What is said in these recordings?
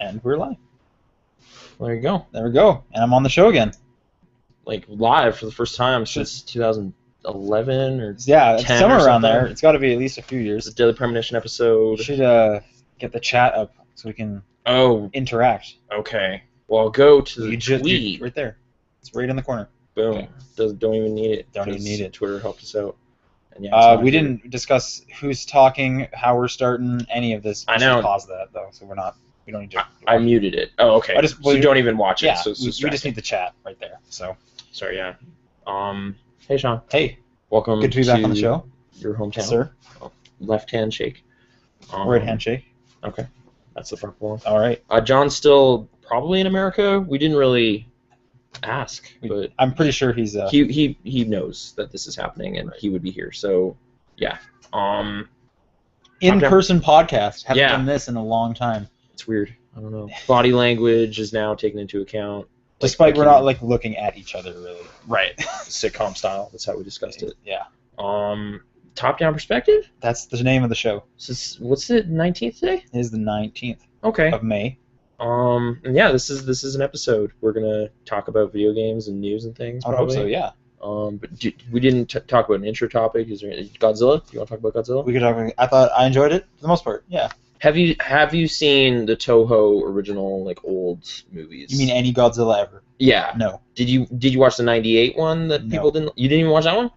And we're live. There you go. There we go. And I'm on the show again. Like live for the first time since 2011 or yeah, it's 10 somewhere or around something. there. It's got to be at least a few years. It's a Daily Premonition We episode. should get the chat up so we can interact. Okay. Well, I'll go to the You tweet. right there. It's right in the corner. Boom. Okay. Don't even need it. Don't even 'cause need it. Twitter helped us out. And yeah, it's not We here. didn't discuss who's talking, how we're starting, any of this. I We should know. Pause that though, so we don't need to. I muted it. Oh, okay. So you don't even watch it. Yeah, So it's we just distracting. need the chat right there. So Sorry, yeah. Hey, Sean. hey, Welcome good to be back on the show, your hometown. sir. Left hand shake. Right handshake. Okay. That's the proper one. All right. John's still probably in America. We didn't really ask, but I'm pretty sure he's. he knows that this is happening and Right. he would be here. So yeah. In-person podcast. Haven't Yeah. done this in a long time. It's weird. I don't know. Body language is now taken into account. Despite we're not like looking at each other really. Right. Sitcom style. That's how we discussed it. Yeah. Top down perspective? That's the name of the show. What's it, 19th today? It is the 19th Okay. of May. And yeah, this is an episode. We're gonna talk about video games and news and things. I would hope so, yeah. But we didn't talk about an intro topic. Is there Godzilla? Do you want to talk about Godzilla? We could talk. I enjoyed it for the most part. Yeah. Have you seen the Toho original like old movies? You mean any Godzilla ever? Yeah. No. Did you watch the '98 one that No. people didn't? You didn't even watch that one?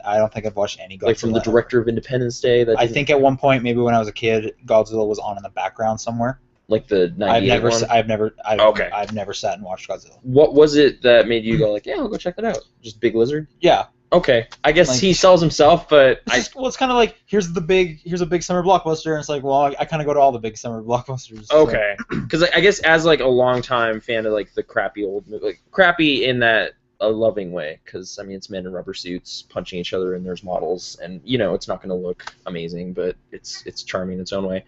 I don't think I've watched any Godzilla. Like from the director of Independence Day. I think at one point, maybe when I was a kid, Godzilla was on in the background somewhere. like the '98 one. I've never sat and watched Godzilla. What was it that made you go like, yeah, I'll go check that out? Just Big Lizard? Yeah. Okay, I guess Like- he sells himself, but It's kind of like here's a big summer blockbuster, and it's like, well, I kind of go to all the big summer blockbusters. so- okay, because I guess as like a longtime fan of like the crappy old movie, like crappy in that a loving way, because I mean it's men in rubber suits punching each other and there's models, and you know it's not going to look amazing, but it's charming in its own way.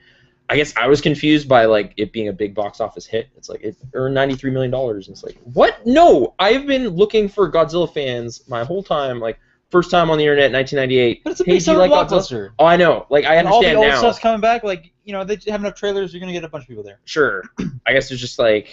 I guess I was confused by like it being a big box office hit. It's like it earned $93 million, and it's like what? No, I've been looking for Godzilla fans my whole time. Like first time on the internet, 1998. But it's a Hey, big do you summer like Godzilla? blockbuster. Oh, I know. Like I And all the understand old now. stuff's coming back. Like they have enough trailers, you're gonna get a bunch of people there. Sure. I guess it's just like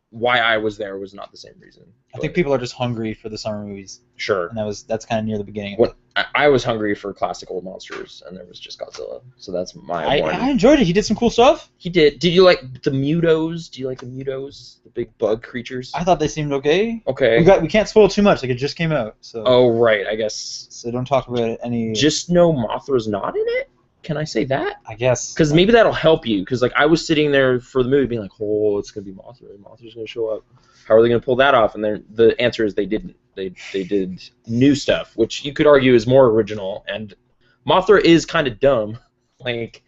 why I was there was not the same reason. I think people are just hungry for the summer movies, Sure. and that's kind of near the beginning. Of What it. I was hungry for classic old monsters, and there was just Godzilla. So that's my one. I enjoyed it. He did some cool stuff. He did. Did you like the Mutos? Do you like the Mutos? The big bug creatures? I thought they seemed okay. Okay. We can't spoil too much. Like it just came out, so Oh right. I guess. so don't talk about it any. Just know Mothra's not in it. Can I say that? I guess Because maybe that'll help you. Because like I was sitting there for the movie, being like, "Oh, it's gonna be Mothra. Mothra's gonna show up. How are they gonna pull that off?" And then the answer is they didn't. They did new stuff, which you could argue is more original. And Mothra is kind of dumb. Like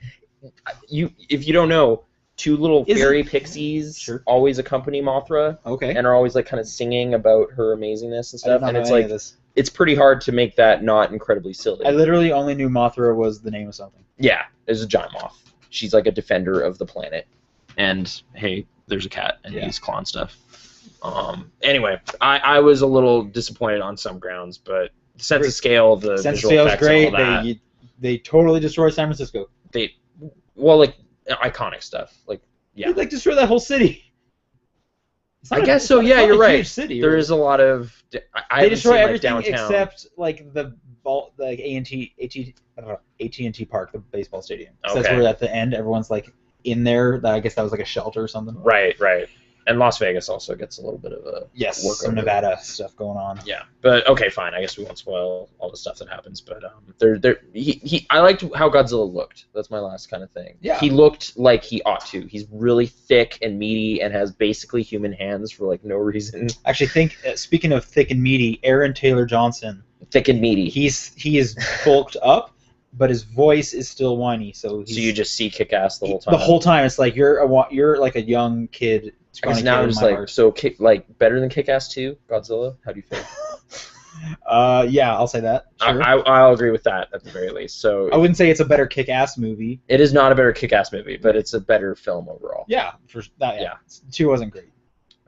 if you don't know, two little Is it- fairy pixies Sure. always accompany Mothra okay. and are always like kind of singing about her amazingness and I don't stuff. know And it's any like of this. it's pretty hard to make that not incredibly silly. I literally only knew Mothra was the name of something. Yeah, there's a giant moth. She's like a defender of the planet. And hey, there's a cat and Yeah. he's clawing stuff. Anyway, I was a little disappointed on some grounds, but the sense of scale, the Sense of visual Scale is effects great. and all that, They totally destroyed San Francisco. like iconic stuff. Like yeah, They destroyed that whole city. It's I not a- guess it's so. not- Yeah, it's not you're a right. huge city, There really. is a lot of. I They haven't destroy seen, like, everything downtown. except like the like AT&T Park, the baseball stadium. So that's Okay. where at the end everyone's like in there. I guess that was like a shelter or something. Right. And Las Vegas also gets a little bit of a Yes, work some over. Nevada stuff going on. Yeah, but okay, fine. I guess we won't spoil all the stuff that happens. But I liked how Godzilla looked. That's my last kind of thing. Yeah. He looked like he ought to. He's really thick and meaty and has basically human hands for like no reason. Actually, speaking of thick and meaty, Aaron Taylor Johnson, Thick and meaty. he is bulked up, but his voice is still whiny. So You just see Kick-Ass the whole time. The whole time, it's like you're like a young kid. I guess scrawny now kid I'm in just my like heart. so. Better than Kick-Ass 2, Godzilla. How do you feel? Yeah, I'll say that. Sure. I'll agree with that at the very least. So I wouldn't say it's a better Kick-Ass movie. it is not a better Kick-Ass movie, but it's a better film overall. Yeah, for that. Yeah. 2 wasn't great.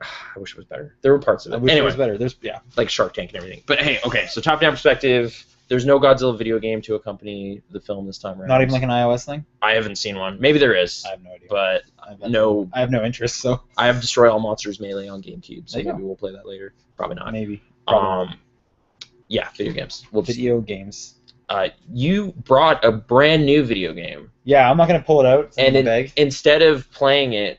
I wish it was better. There were parts of I it. wish Anyway, it was better. There's like Shark Tank and everything. But hey, okay, so top-down perspective, There's no Godzilla video game to accompany the film this time around. Not even like an iOS thing. I haven't seen one. Maybe there is. I have no idea. But no. I have no interest. So I have Destroy All Monsters Melee on GameCube, so There you maybe we'll play that later. Probably not. maybe. Probably. Yeah, video games. We'll just, Video games. you brought a brand new video game, Yeah, I'm not gonna pull it out. It's in and the bag. instead of playing it,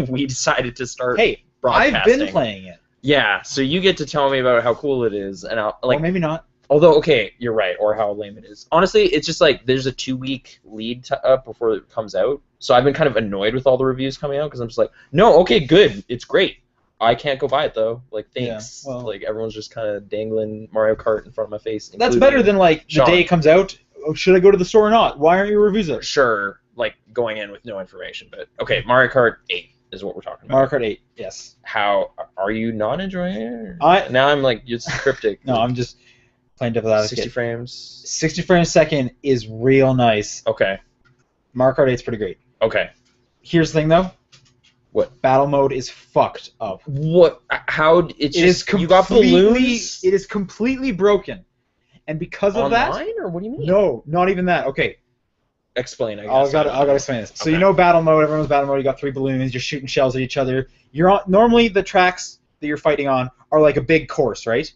we decided to start Hey, broadcasting. I've been playing it. Yeah, so you get to tell me about how cool it is, and I'll Or maybe not. Although, okay, you're right, or how lame it is. Honestly, it's just like there's a 2-week lead up before it comes out, so I've been kind of annoyed with all the reviews coming out because I'm just like, no, okay, good, it's great. I can't go buy it though. Like, thanks. Yeah, well- Like everyone's just kind of dangling Mario Kart in front of my face. That's including better than like the Sean. day it comes out. Oh, should I go to the store or not? Why aren't your reviews out? Sure, like going in with no information, but okay, Mario Kart 8 is what we're talking about. Mario Kart 8. Yes. How are you not enjoying it? Now I'm like, it's cryptic. No, I'm just playing devil's advocate. 60 frames. 60 frames a second is real nice. Okay. Mario Kart 8's pretty great. Okay. Here's the thing though. What? Battle mode is fucked up. What? How? It's It is just you got balloons. It is completely broken, and because of Online, or what do you that, mean? no, not even that. Okay, Explain. I guess. I'll gotta explain this. So Okay. you know battle mode. Everyone's battle mode. You got 3 balloons. You're shooting shells at each other. You're on. Normally the tracks that you're fighting on are like a big course, right?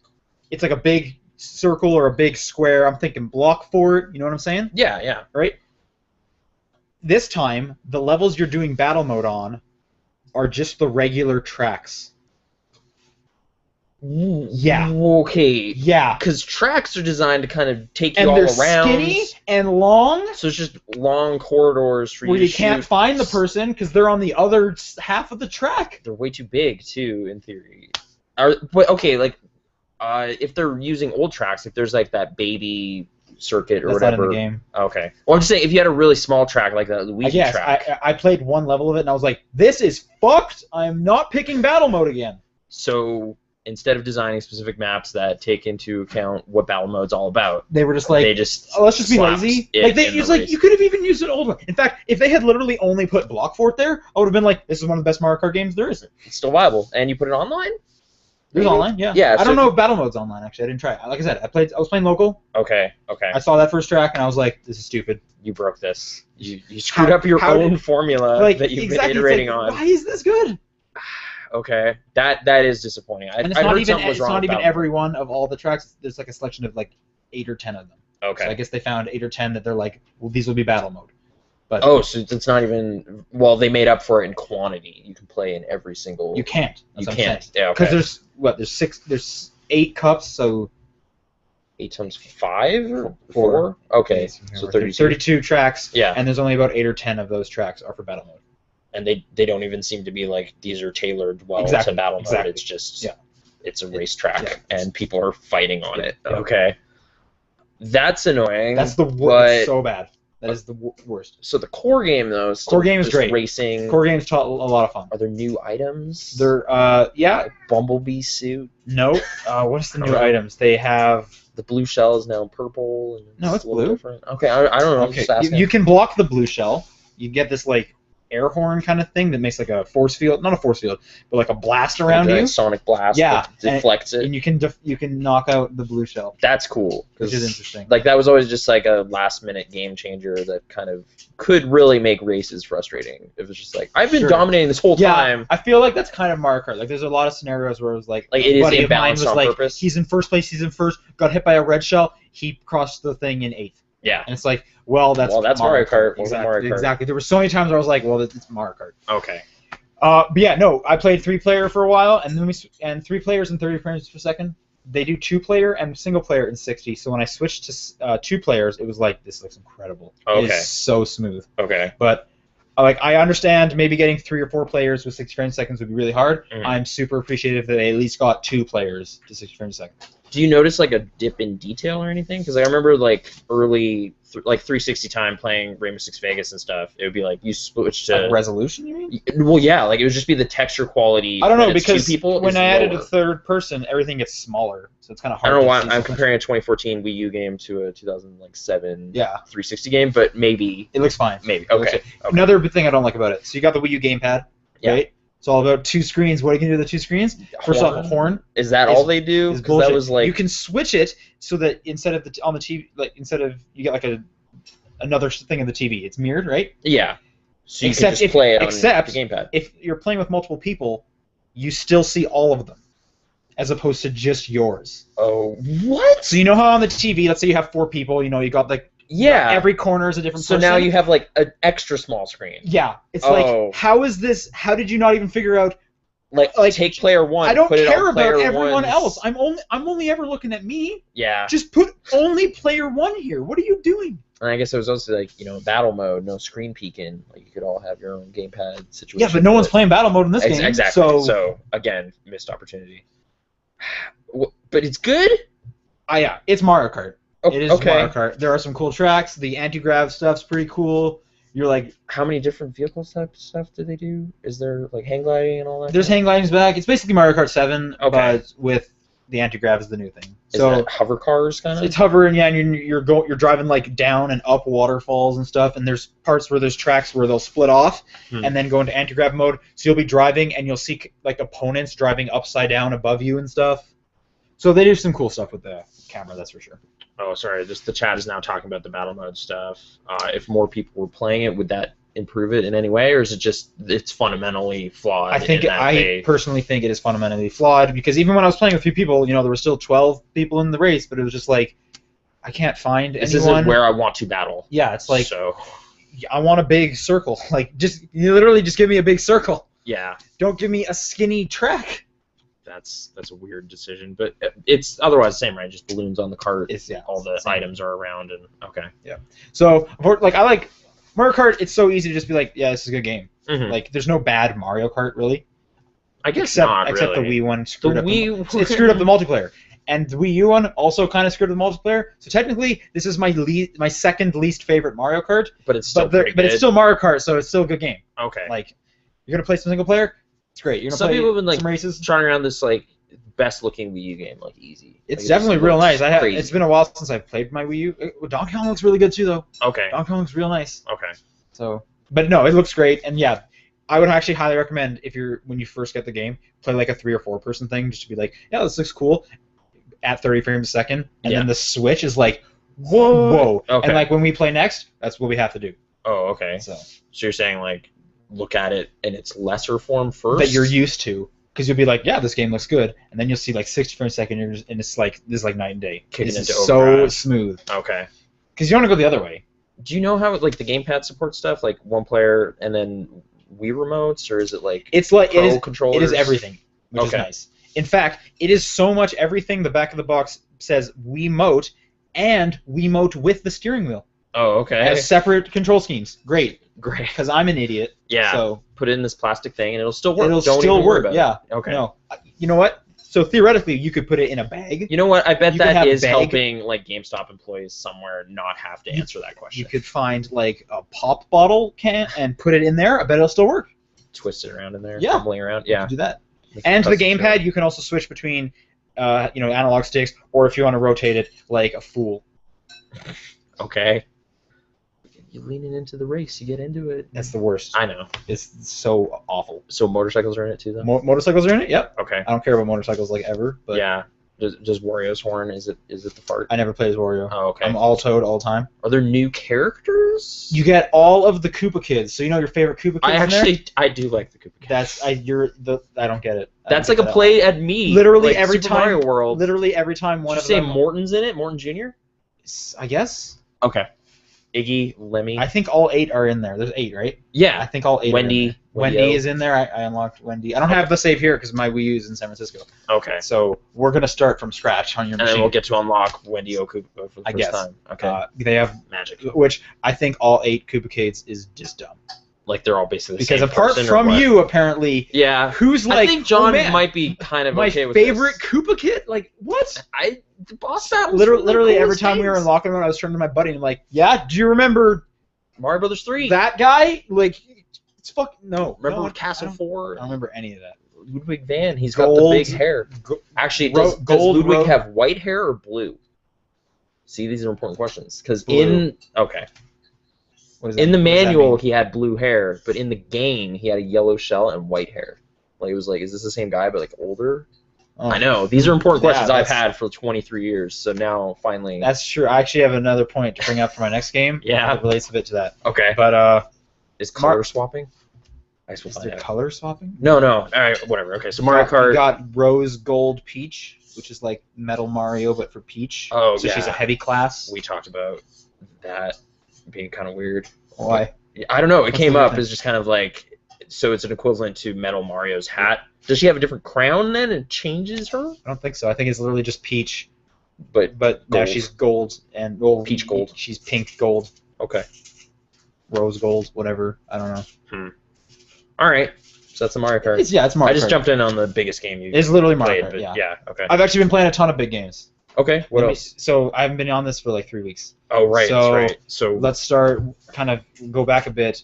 It's like a big circle or a big square. I'm thinking block fort. You know what I'm saying? Yeah, yeah. Right? This time, the levels you're doing battle mode on are just the regular tracks. Yeah. Okay. Yeah. Because tracks are designed to kind of take you And all they're around. skinny and long, So it's just long corridors for where you you to can't shoot. find the person because they're on the other half of the track. They're way too big too, in theory. But okay, like, if they're using old tracks, if there's like that baby circuit or That's whatever. not in the game. Okay. Well, I'm just saying, if you had a really small track like that Luigi Yes, track. I played one level of it and I was like, this is fucked. I'm not picking battle mode again. So instead of designing specific maps that take into account what battle mode's all about, They were just like, they just oh, let's just be slapped lazy. it Like they, in the it's like race. you could have even used an old one. In fact, if they had literally only put Block Fort there, I would have been like, this is one of the best Mario Kart games there is. It's still viable, and you put it online. There's Maybe? online, yeah. Yeah, I don't so- know if battle mode's online actually. I didn't try it. Like I said, I was playing local. Okay. I saw that first track and I was like, this is stupid. You broke this. You screwed How- up your how own did- formula Like that you've exactly, been iterating it's like, on. why is this good? Okay, that is disappointing. And it's I not heard even something was it's wrong not with even battle every one of all the tracks. There's like a selection of like 8 or 10 of them. mode. Okay. So I guess they found 8 or 10 that they're like, well, these will be battle mode. But Oh, so it's not even. Well, they made up for it in quantity. You can play in every single. you can't. You That's what I'm can't. saying. Yeah. Okay. Because there's 8 cups, so 8 times 5 or Four. 4. Okay. So 32. 32 tracks. Yeah. And there's only about 8 or 10 of those tracks are for battle mode. And they don't even seem to be like these are tailored well Exactly, to battle mode. exactly. It's just Yeah. it's a racetrack yeah. and people are fighting on it. Yeah. Okay. That's annoying. That's the but- worst. So bad. That is the worst. So the core game though, still Core game is just great. Racing. Core games taught a lot of fun. Are there new items? They're yeah. Like Bumblebee suit. No. What's the new Okay. items? They have. The blue shell is now purple. And No, it's a little blue. Different. Okay, I don't know. I'm Okay. just asking. You can block the blue shell. You get this like air horn kind of thing that makes like a force field, not a force field, but like a blast around Like you, Sonic blast. Yeah, that deflects it. and you can knock out the blue shell, That's cool. which 'cause, is interesting. Like that was always just like a last minute game changer that kind of could really make races frustrating. It was just like I've been Sure. dominating this whole Yeah, time. I feel like that's kind of Mario Kart. Like, there's a lot of scenarios where it was like Like, it is buddy of mine imbalanced was on like, purpose. he's in first place, he's in first, got hit by a red shell, he crossed the thing in 8th. Yeah. And it's like, well, that's Mario Kart. Wasn't Exactly. Mario Kart. Exactly. There were so many times where I was like, well, it's Mario Kart. Okay. But yeah, no, I played 3-player for a while, and then and 3 players in 30 frames per second. They do 2-player and single player in 60. So when I switched to 2 players, it was like, this looks incredible. It Okay. is so smooth. Okay. But like, I understand maybe getting 3 or 4 players with 60 frames per second would be really hard. Mhm. I'm super appreciative that they at least got 2 players to 60 frames per second. Do you notice like a dip in detail or anything? Because I remember like early, like 360 time playing Rainbow Six Vegas and stuff. It would be like you switch to. Resolution, you mean? Well, yeah, like it would just be the texture quality. I don't know, when it's because two people when is I added a lower. third person, everything gets smaller, so it's kind of I hard. don't know to why see I'm so much. comparing a 2014 Wii U game to a 2007 Yeah, 360 game, but maybe, it looks fine. maybe. It looks Okay. good. Another big thing I don't like about it. So you got the Wii U gamepad, Yeah. right? It's all about 2 screens. What are you gonna do with the 2 screens? First off, a horn. Is that is- all they do? Is 'Cause bullshit. that was like You can switch it so that instead of on the TV, like instead of you get like another thing in the TV, it's mirrored, right? yeah. So you Except can just if- play it on except the gamepad. If you're playing with multiple people, you still see all of them, as opposed to just yours. Oh, what? So you know how on the TV, let's say you have 4 people, you got like Yeah. every corner is a different So person. now you have like an extra small screen. Yeah, it's Oh. like how is this? How did you not even figure out? Like take player 1. I don't put it care on player about everyone 1's. else. I'm only ever looking at me. Yeah. Just put only player 1 here. What are you doing? And I guess it was also like battle mode, no screen peeking. Like you could all have your own gamepad situation. Yeah, but no one's playing battle mode in this game. Exactly. So again, missed opportunity. But it's good. yeah, it's Mario Kart. Oh, It is okay. Mario Kart. There are some cool tracks. The anti-grav stuff's pretty cool. You're like, How many different vehicle type stuff do they do? Is there like hang gliding and all that? there's hang gliding's back. It's basically Mario Kart 7, Okay. but with the anti-grav is the new thing. Is So that hover cars kind of? it's hovering, yeah, and you're driving like down and up waterfalls and stuff. And there's parts where there's tracks where they'll split off and then go into anti-grav mode. So you'll be driving and you'll see like opponents driving upside down above you and stuff. So they do some cool stuff with the camera, that's for sure. Oh, sorry. Just the chat is now talking about the battle mode stuff. If more people were playing it, would that improve it in any way, or is it just it's fundamentally flawed? I personally think it is fundamentally flawed because even when I was playing with a few people, there were still 12 people in the race, but it was just like I can't find This anyone. isn't where I want to battle. Yeah, it's like So I want a big circle. Like you literally just give me a big circle. yeah, Don't give me a skinny track. that's a weird decision, but it's otherwise the same, right? Just balloons on the cart. All the same. items are around, and okay. So like I like Mario Kart. It's so easy to just be like, yeah, this is a good game. Mhm. Like there's no bad Mario Kart really. I guess Except not except really. the Wii one screwed up. Wii It screwed up the multiplayer. And the Wii U one also kind of screwed up the multiplayer. So technically, this is my second least favorite Mario Kart. but it's still But pretty it's good. still Mario Kart, so it's still a good game. okay. Like you're gonna play some single player, it's great. You're gonna Some play people have been, like, some races. Trying around this like best looking Wii U game, like easy. It's Like, it definitely just real looks nice. crazy. It's been a while since I've played my Wii U. Donkey Kong looks really good too, though. Okay. Donkey Kong looks real nice. Okay. So, but no, it looks great, and yeah, I would actually highly recommend when you first get the game, play like a 3 or 4 person thing, just to be like, yeah, this looks cool, at 30 frames a second, and Yeah. then the Switch is like, whoa, Okay. and like when we play next, that's what we have to do. Oh, okay. So So you're saying like look at it in its lesser form first? that you're used to, because you'll be like, yeah, this game looks good, and then you'll see like 60 frames a second, and it's like this is like night and day. Kicking This into is so overdrive. smooth, Okay. because you don't want to go the other way. Do you know how like the gamepad supports stuff, like one player and then Wii remotes, or is it like It's like Pro it is controllers? everything, which is Okay. nice. In fact, it is so much everything. The back of the box says Wiimote and Wiimote with the steering wheel Oh, okay. as separate control schemes. Great, Great. because I'm an idiot. Yeah. So Put it in this plastic thing and it'll still work. it'll Don't still even worry work. about Yeah. it. Okay. No, you know what? So theoretically, you could put it in a bag. You know what? I bet You could that have is bag- helping like GameStop employees somewhere not have to answer that question. You could find like a pop bottle can and put it in there. I bet it'll still work. twist it around in there, Yeah. fumbling around. Yeah. Do that. Make And a the custom gamepad, show. you can also switch between, analog sticks, or if you want to rotate it like a fool. Okay. You leaning into the race, you get into it. That's the worst. I know. It's so awful. So motorcycles are in it too, then. Motorcycles are in it. Yep. Okay. I don't care about motorcycles like ever, but Yeah. Does Wario's horn? Is it the fart? I never play as Wario. Oh, okay. I'm all Toad all the time. Are there new characters? You get all of the Koopa kids. So you know your favorite Koopa kids. I in there? actually I do like the Koopa Cat. I don't get it. That's like a play at me. Literally like every Super time. Mario World. Literally every time one Did of you say them. Morton's in it? Morton Jr. I guess. Okay. Iggy, Lemmy. I think all 8 are in there. There's 8, right? I yeah. think all 8. Wendy. Are in there. Wendy Wendy-O. is in there. I unlocked Wendy. I don't have the save here because my Wii U is in San Francisco. Okay. So we're gonna start from scratch on your And machine. then we'll get to unlock Wendy O Koopa for the I first guess. time. Okay. They have, Magic. which I think all 8 Koopacades is just dumb. Like they're all basically the Because same apart person or from what? you, apparently, Yeah. who's like, I think John oh, man, might be kind of my okay with favorite this. Koopa kid? Like, what? The boss battles. Literally every time we were in locker room, I was turning to my buddy and I'm like, yeah, do you remember Mario Brothers 3. that guy? Like, it's fucking, no. Remember no, Castle I 4? don't remember any of that. Ludwig van. He's got the Gold. big hair. Go- Actually, Ro- does gold Ludwig ro- have white hair or blue? See, these are important questions. Because Blue. in the manual he had blue hair, but in the game he had a yellow shell and white hair. Like it was like, is this the same guy but like older? Oh. I know these are important Yeah, questions I've that's- had for 23 years. So now finally. That's true. I actually have another point to bring up for my next game. Yeah. It relates a bit to that. Okay. But Is color swapping? I is suppose there color swapping? No. All right. Whatever. Okay. So Mario Kart. You got Rose Gold Peach, which is like Metal Mario but for Peach. Oh, so she's a yeah. heavy class. We talked about that being kind of weird. Why? I don't know. It What's came the up difference? as just kind of like, so it's an equivalent to Metal Mario's hat. Does she have a different crown then? It changes her? I don't think so. I think it's literally just Peach, But but now Gold. she's gold and well, Peach gold. She's pink gold, okay. rose gold, whatever. I don't know. All right. So that's the Mario Kart. It's Mario I just Kart. jumped in on the biggest game you It's literally played. Mario Kart. But Yeah. Okay. I've actually been playing a ton of big games. Okay. What Let me- else? So I haven't been on this for like 3 weeks. Oh, right. So, that's right. So Let's start. Kind of go back a bit.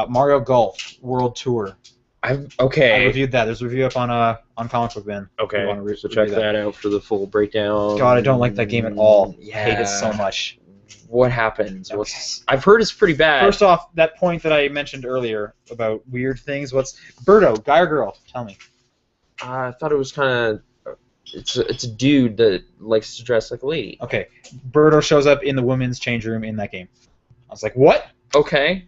Mario Golf World Tour. I okay. reviewed that. There's a review up on Comic Book Bin. Okay. You wanna So review check that out for the full breakdown. God, I don't like that game at all. Yeah. I hate it so much. What happens? Okay. What's? I've heard it's pretty bad. First off, that point that I mentioned earlier about weird things. What's Birdo? Guy or girl? Tell me. I thought it was kind of. It's a dude that likes to dress like a lady. Okay, Birdo shows up in the women's change room in that game. I was like, what? Okay.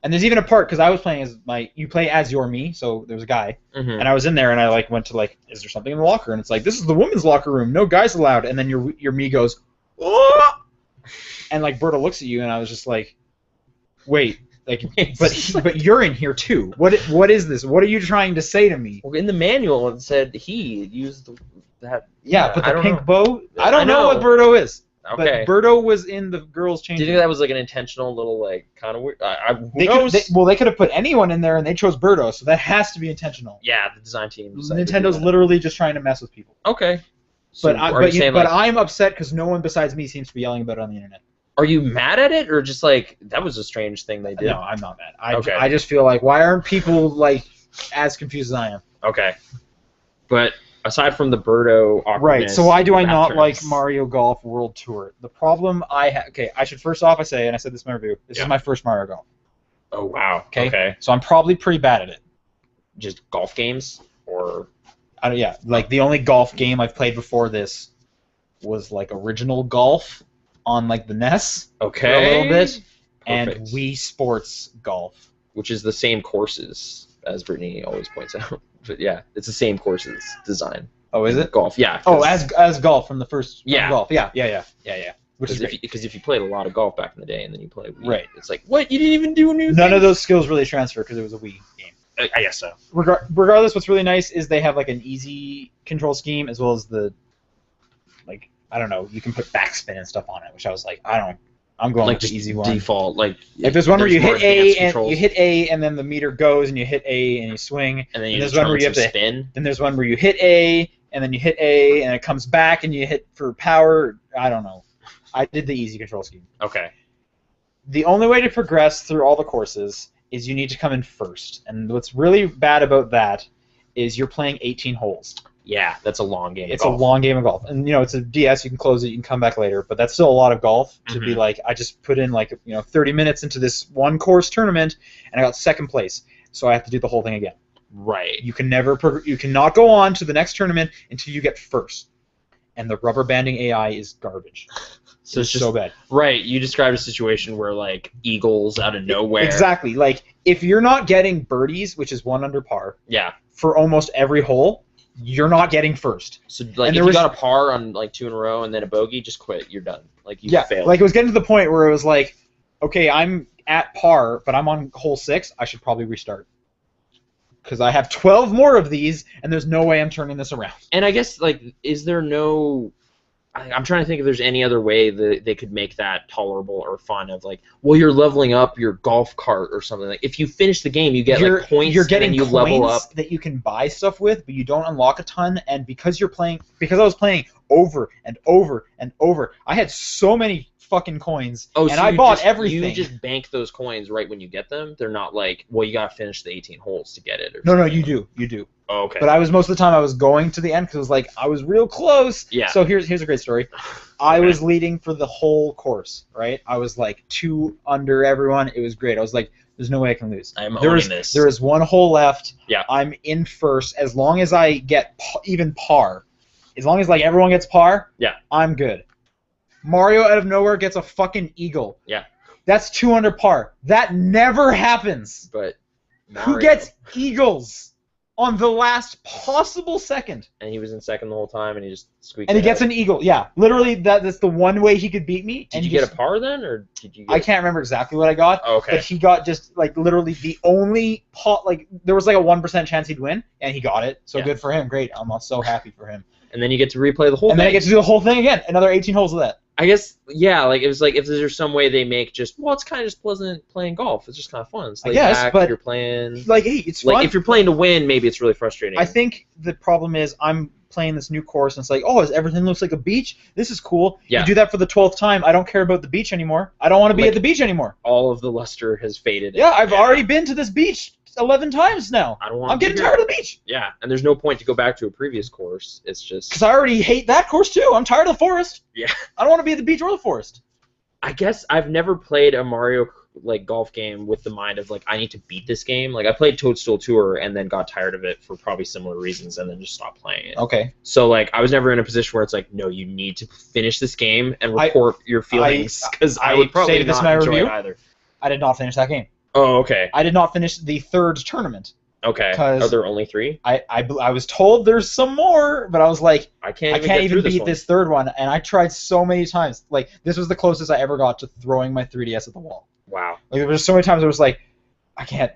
And there's even a part because I was playing as you play as your me, so there's a guy, Mm-hmm. and I was in there and I like went to like, is there something in the locker? And it's like, this is the women's locker room, no guys allowed. And then your me goes, oh! And like Birdo looks at you and I was just like, wait, like, but you're in here too. What is this? What are you trying to say to me? Well, in the manual it said he used that. Yeah, but I the don't pink know. bow. I I don't know what know. Birdo is. Okay. But Birdo was in the girls' change Do you room. think that was like an intentional little like kind of weird? Who They knows? they could have put anyone in there, and they chose Birdo, so that has to be intentional. Yeah, the design team. decided to do Nintendo's that. literally just trying to mess with people. Okay. So But are you saying like, I'm upset because no one besides me seems to be yelling about it on the internet. are you mad at it or just like that was a strange thing they did? No, I'm not mad. Okay. I just feel like why aren't people like as confused as I am? Okay. But aside from the Birdo awkwardness, Right. So why do I not bathrooms- like Mario Golf World Tour? The problem I have. Okay, I should first off say, and I said this in my review. This Yeah. is my first Mario Golf. Oh wow. Okay. Okay. So I'm probably pretty bad at it. Just golf games or Yeah, like the only golf game I've played before this was like original golf on like the NES okay for a little bit, and Perfect. Wii Sports Golf. which is the same courses as Brittany always points out. But yeah, it's the same courses design. Oh, is it? Golf? Yeah. Oh, as golf from the first Yeah. golf. Yeah. Which is great. Because if you played a lot of golf back in the day and then you play Wii, Right. it's like what you didn't even do a new. None thing? of those skills really transfer because it was a Wii game. I guess so. Regardless, what's really nice is they have like an easy control scheme as well as the, like, I don't know, you can put backspin and stuff on it, which I was like, I'm going Like with just the easy one. default, like There's one where you more hit A advanced and controls, you hit A and then the meter goes and you hit A and you swing. and then you and there's just one where you have to spin. Then there's one where you hit A and then you hit A and it comes back and you hit for power. I don't know. I did the easy control scheme. Okay. The only way to progress through all the courses is you need to come in first. And what's really bad about that is you're playing 18 holes. Yeah, that's a long game. It's a long game of golf. And, it's a DS, you can close it, you can come back later, but that's still a lot of golf to be Mhm. like, I just put in 30 minutes into this one course tournament and I got second place, so I have to do the whole thing again. Right. You can you cannot go on to the next tournament until you get first. And the rubber banding AI is garbage. So it's just so bad. right. You described a situation where like eagles out of nowhere. Exactly. Like, if you're not getting birdies, which is 1 under par, Yeah. for almost every hole, you're not getting first. So like And if there you was- got a par on like 2 in a row and then a bogey, just quit. You're done. Like you failed. Like, it was getting to the point where it was like, okay, I'm at par, but I'm on hole 6, I should probably restart. Because I have 12 more of these, and there's no way I'm turning this around. And I guess like, is there no? I'm trying to think if there's any other way that they could make that tolerable or fun. Of like, well, you're leveling up your golf cart or something. Like, if you finish the game, you get like points. You're getting and then you coins level up. that you can buy stuff with, but you don't unlock a ton. And because I was playing over and over and over, I had so many fucking coins, Oh, and so I you bought just, everything. You just bank those coins right when you get them. They're not like, well, you gotta finish the 18 holes to get it. Or No, something. you do. Oh, okay. But I was most of the time I was going to the end because it was like I was real close. Yeah. So here's a great story. I Okay. was leading for the whole course, right? I was like 2 under everyone. It was great. I was like, there's no way I can lose. I'm There owning is this. there is 1 hole left. Yeah. I'm in first as long as I get even par. As long as like everyone gets par. Yeah. I'm good. Mario out of nowhere gets a fucking eagle. Yeah. That's 2 under par. That never happens. But Who Mario- gets eagles on the last possible second? And he was in second the whole time, and he just squeaked. And he it gets out. an eagle. Yeah, literally that's the one way he could beat me. Did and you he get just- a par then, or did you? Get... I can't remember exactly what I got. Oh, okay. But he got just like literally the only pot. Like there was like a 1% chance he'd win, and he got it. So Yeah. good for him. Great. I'm so happy for him. And then you get to replay the whole And thing. then I get to do the whole thing again. Another 18 holes of that. I guess, yeah, like it was like if there's some way they make just, well, it's kind of just pleasant playing golf. It's just kind of fun. It's I laid guess, back, but- you're playing. Like hey, it's Like fun. if you're playing to win, maybe it's really frustrating. I think the problem is I'm playing this new course and it's like, oh, everything looks like a beach. This is cool. Yeah. You do that for the 12th time. I don't care about the beach anymore. I don't want to be Like- at the beach anymore. all of the luster has faded. Yeah, I've already been to this beach 11 times now. I don't want. I'm getting tired of the beach Yeah, and there's no point to go back to a previous course. It's just. because I already hate that course too. I'm tired of the forest. Yeah. I don't want to be at the beach or the forest. I guess I've never played a Mario like golf game with the mind of like I need to beat this game. Like I played Toadstool Tour and then got tired of it for probably similar reasons and then just stopped playing it. Okay. So like I was never in a position where it's like no, you need to finish this game and I- report your feelings because I, I would probably stated this not in my enjoy review. it either. I did not finish that game. Oh, okay. I did not finish the 3rd tournament. Okay. 'Cause- Are there only 3? I was told there's some more, but I was like, I can't. I can't even get through beat this 3rd one, and I tried so many times. Like this was the closest I ever got to throwing my 3DS at the wall. Wow. Like there was so many times I was like, I can't.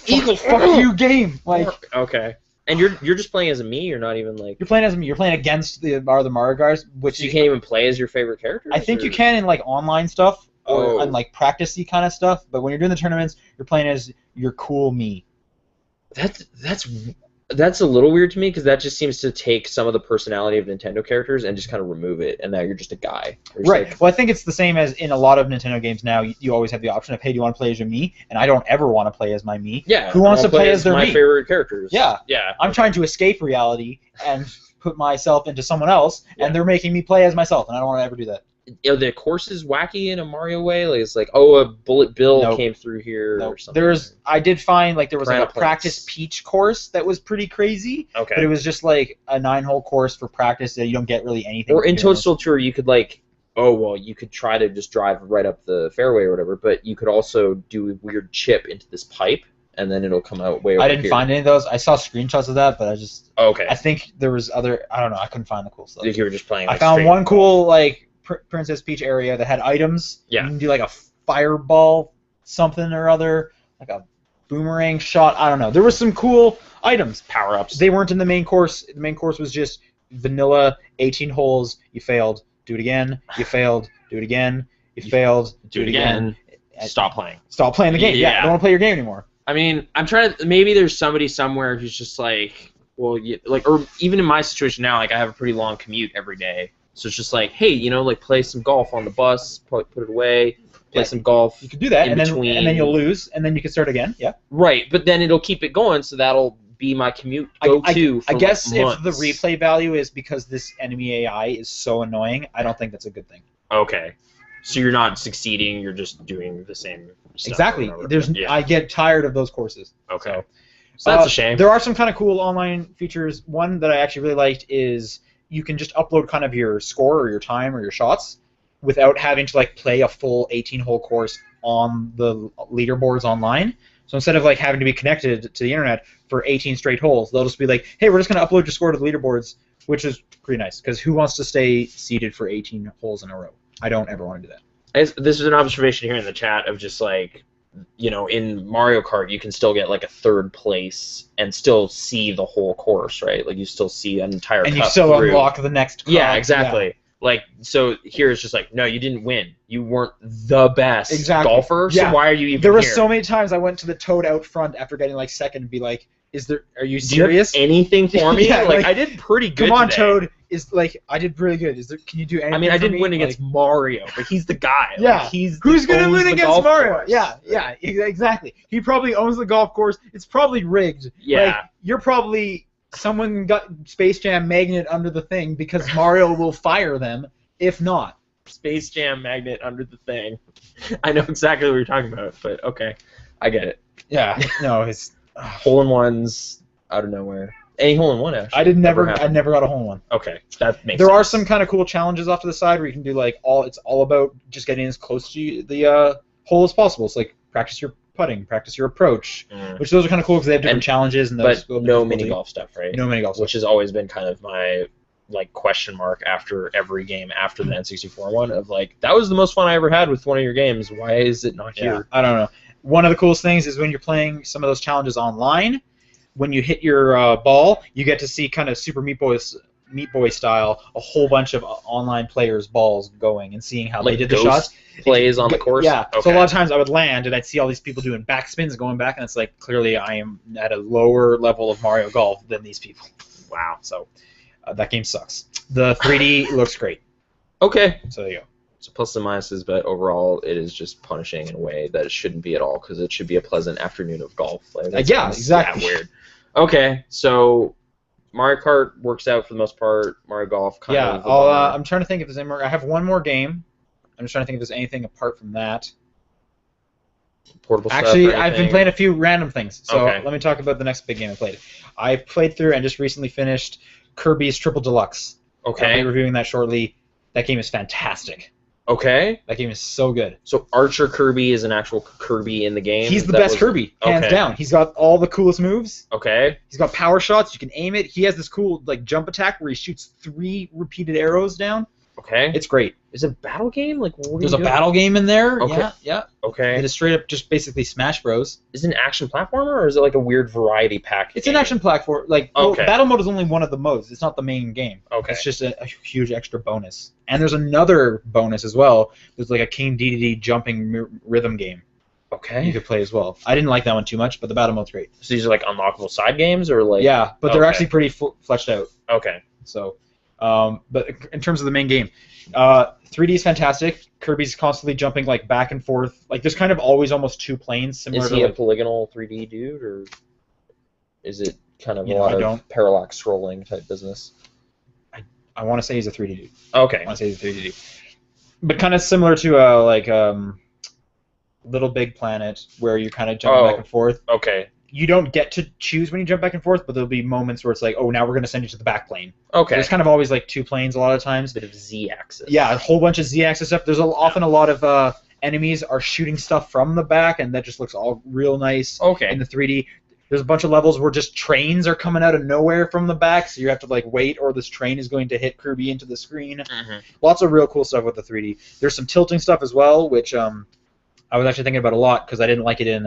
Eagle, Fuck you, game. Like Okay. And you're just playing as a me. You're not even like. you're playing as me. You're playing against the Mario guys, which So you can't even play as your favorite character. I think you can in like online stuff or Oh. on like practicey kind of stuff. But when you're doing the tournaments, you're playing as your cool me. That's a little weird to me because that just seems to take some of the personality of Nintendo characters and just kind of remove it, and now you're just a guy. You're just Right. like, Well, I think it's the same as in a lot of Nintendo games now. You always have the option of, hey, do you want to play as your me? And I don't ever want to play as my me. yeah. Who wants I'll to play as their my me? favorite characters? Yeah. Yeah. I'm trying to escape reality and put myself into someone else, Yeah. and they're making me play as myself, and I don't want to ever do that. Are the courses wacky in a Mario way? Like it's like, oh, a Bullet Bill Nope. came through here No, or something. I did find like there was like Piranha a practice Plants. Peach course that was pretty crazy, Okay. but it was just like a 9-hole course for practice that you don't get really anything. Or from in doing it. Toadstool Tour, you could like, oh well, you could try to just drive right up the fairway or whatever, but you could also do a weird chip into this pipe, and then it'll come out way over I didn't here. find any of those. I saw screenshots of that, but Okay. I think there was other. I don't know. I couldn't find the cool stuff. Like you were just playing. I Like, found straight one golf. cool like Princess Peach area that had items. Yeah. You can do like a fireball something or other, like a boomerang shot. I don't know. There was some cool items. Power ups. They weren't in the main course. The main course was just vanilla, 18 holes. You failed. Do it again. You failed. Do it again. You failed. Do it again. Stop playing. Stop playing the game. Yeah. Yeah. I don't want to play your game anymore. I mean, I'm trying to. Maybe there's somebody somewhere who's just like, well, like, or even in my situation now, like I have a pretty long commute every day, so it's just like, hey, like play some golf on the bus, put it away, play Yeah. some golf. You could do that, In and then between. you'll lose, and then you can start again. Yeah. Right, but then it'll keep it going, so that'll be my commute I go-to. I for, guess like, if the months. replay value is because this enemy AI is so annoying, I don't think that's a good thing. Okay, so you're not succeeding; you're just doing the same stuff. Exactly. over and over. There's Yeah. I get tired of those courses. Okay. So that's Uh, a shame. There are some kind of cool online features. One that I actually really liked is you can just upload kind of your score or your time or your shots without having to like play a full 18-hole course on the leaderboards online. So instead of like having to be connected to the internet for 18 straight holes, they'll just be like, hey, we're just going to upload your score to the leaderboards, which is pretty nice because who wants to stay seated for 18 holes in a row? I don't ever want to do that. This is an observation here in the chat of just like, in Mario Kart, you can still get like a 3rd place and still see the whole course, right? Like you still see an entire And you cut still through. unlock the next Yeah, crowd. exactly. Like, so here it's just like, no, you didn't win. You weren't the best Exactly. golfer, so Yeah. why are you even There were here? so many times I went to the Toad out front after getting like second and be like, are you Do you have serious? anything for me? Yeah, like, like, I did pretty good Come on, today. Toad, is like I did really good. Is there? Can you do anything? I mean, I for didn't me? win against Mario, but he's the guy. Yeah. Like, he's Who's gonna owns win the against golf Mario? course. Yeah, exactly. He probably owns the golf course. It's probably rigged. Yeah. Like, you're probably someone got Space Jam magnet under the thing because Mario will fire them if not. Space Jam magnet under the thing. I know exactly what you're talking about, but okay, I get it. Yeah. No, it's. Hole-in-ones out of nowhere. Any hole-in-one actually. I never happened. got a hole in one. Okay, that makes There sense. are some kind of cool challenges off to the side where you can do like it's all about just getting as close to the hole as possible. It's like practice your putting, practice your approach, which those are kind of cool because they have different challenges and those. But no mini golf stuff, right? No mini golf stuff. Which has always been kind of my like question mark after every game after the N64 one of like that was the most fun I ever had with one of your games. Why is it not Yeah, here? I don't know. One of the coolest things is when you're playing some of those challenges online. When you hit your ball, you get to see kind of Super Meat Boy style a whole bunch of online players' balls going and seeing how Like they did the ghost shots. plays on the course. Yeah. Okay. So a lot of times I would land and I'd see all these people doing backspins and going back, and it's like clearly I am at a lower level of Mario Golf than these people. Wow. So that game sucks. The 3D looks great. Okay. So there you go. So plus and minuses, but overall it is just punishing in a way that it shouldn't be at all because it should be a pleasant afternoon of golf. Like, that Yeah, sounds, exactly. weird. Okay, so Mario Kart works out for the most part. Mario Golf kind Yeah. of. Yeah, I'm trying to think if there's any more. I have one more game. I'm just trying to think if there's anything apart from that. portable stuff. Actually, or I've been anything? playing a few random things. So Okay. let me talk about the next big game I played. I played through and just recently finished Kirby's Triple Deluxe. I'll be Okay. reviewing that shortly. That game is fantastic. Okay. That game is so good. So Archer Kirby is an actual Kirby in the game. He's the That best was- Kirby, hands okay. down. He's got all the coolest moves. Okay. He's got power shots. You can aim it. He has this cool like jump attack where he shoots 3 repeated arrows down. Okay. It's great. Is it a battle game? Like what are There's you a doing? battle game in there. Okay. Yeah, yeah. Okay. It is straight up just basically Smash Bros. Is it an action platformer or is it like a weird variety pack? It's game? an action platform. Like well, Okay. battle mode is only one of the modes. It's not the main game. Okay. It's just a huge extra bonus. And there's another bonus as well. There's like a King Dedede jumping rhythm game you Okay. could play as well. I didn't like that one too much, but the battle mode's great. So these are like unlockable side games or like. Yeah, but they're Okay. actually pretty fleshed out. Okay. So, but in terms of the main game, 3D is fantastic. Kirby's constantly jumping like back and forth. Like there's kind of always almost 2 planes similar Is to he a like, polygonal 3D dude or is it kind of You a know, lot I of don't- parallax scrolling type business? I want to say he's a 3D dude. Okay. I want to say he's a 3D dude. But kind of similar to like Little Big Planet where you're kind of jumping Oh. back and forth. Okay. You don't get to choose when you jump back and forth, but there'll be moments where it's like, oh, now we're going to send you to the back plane. Okay. There's kind of always like 2 planes a lot of times. bit of Z-axis. Yeah, a whole bunch of Z-axis stuff. There's often a lot of enemies are shooting stuff from the back, and that just looks all real nice Okay. in the 3D. There's a bunch of levels where just trains are coming out of nowhere from the back, so you have to like wait, or this train is going to hit Kirby into the screen. Mhm. Lots of real cool stuff with the 3D. There's some tilting stuff as well, which I was actually thinking about a lot because I didn't like it in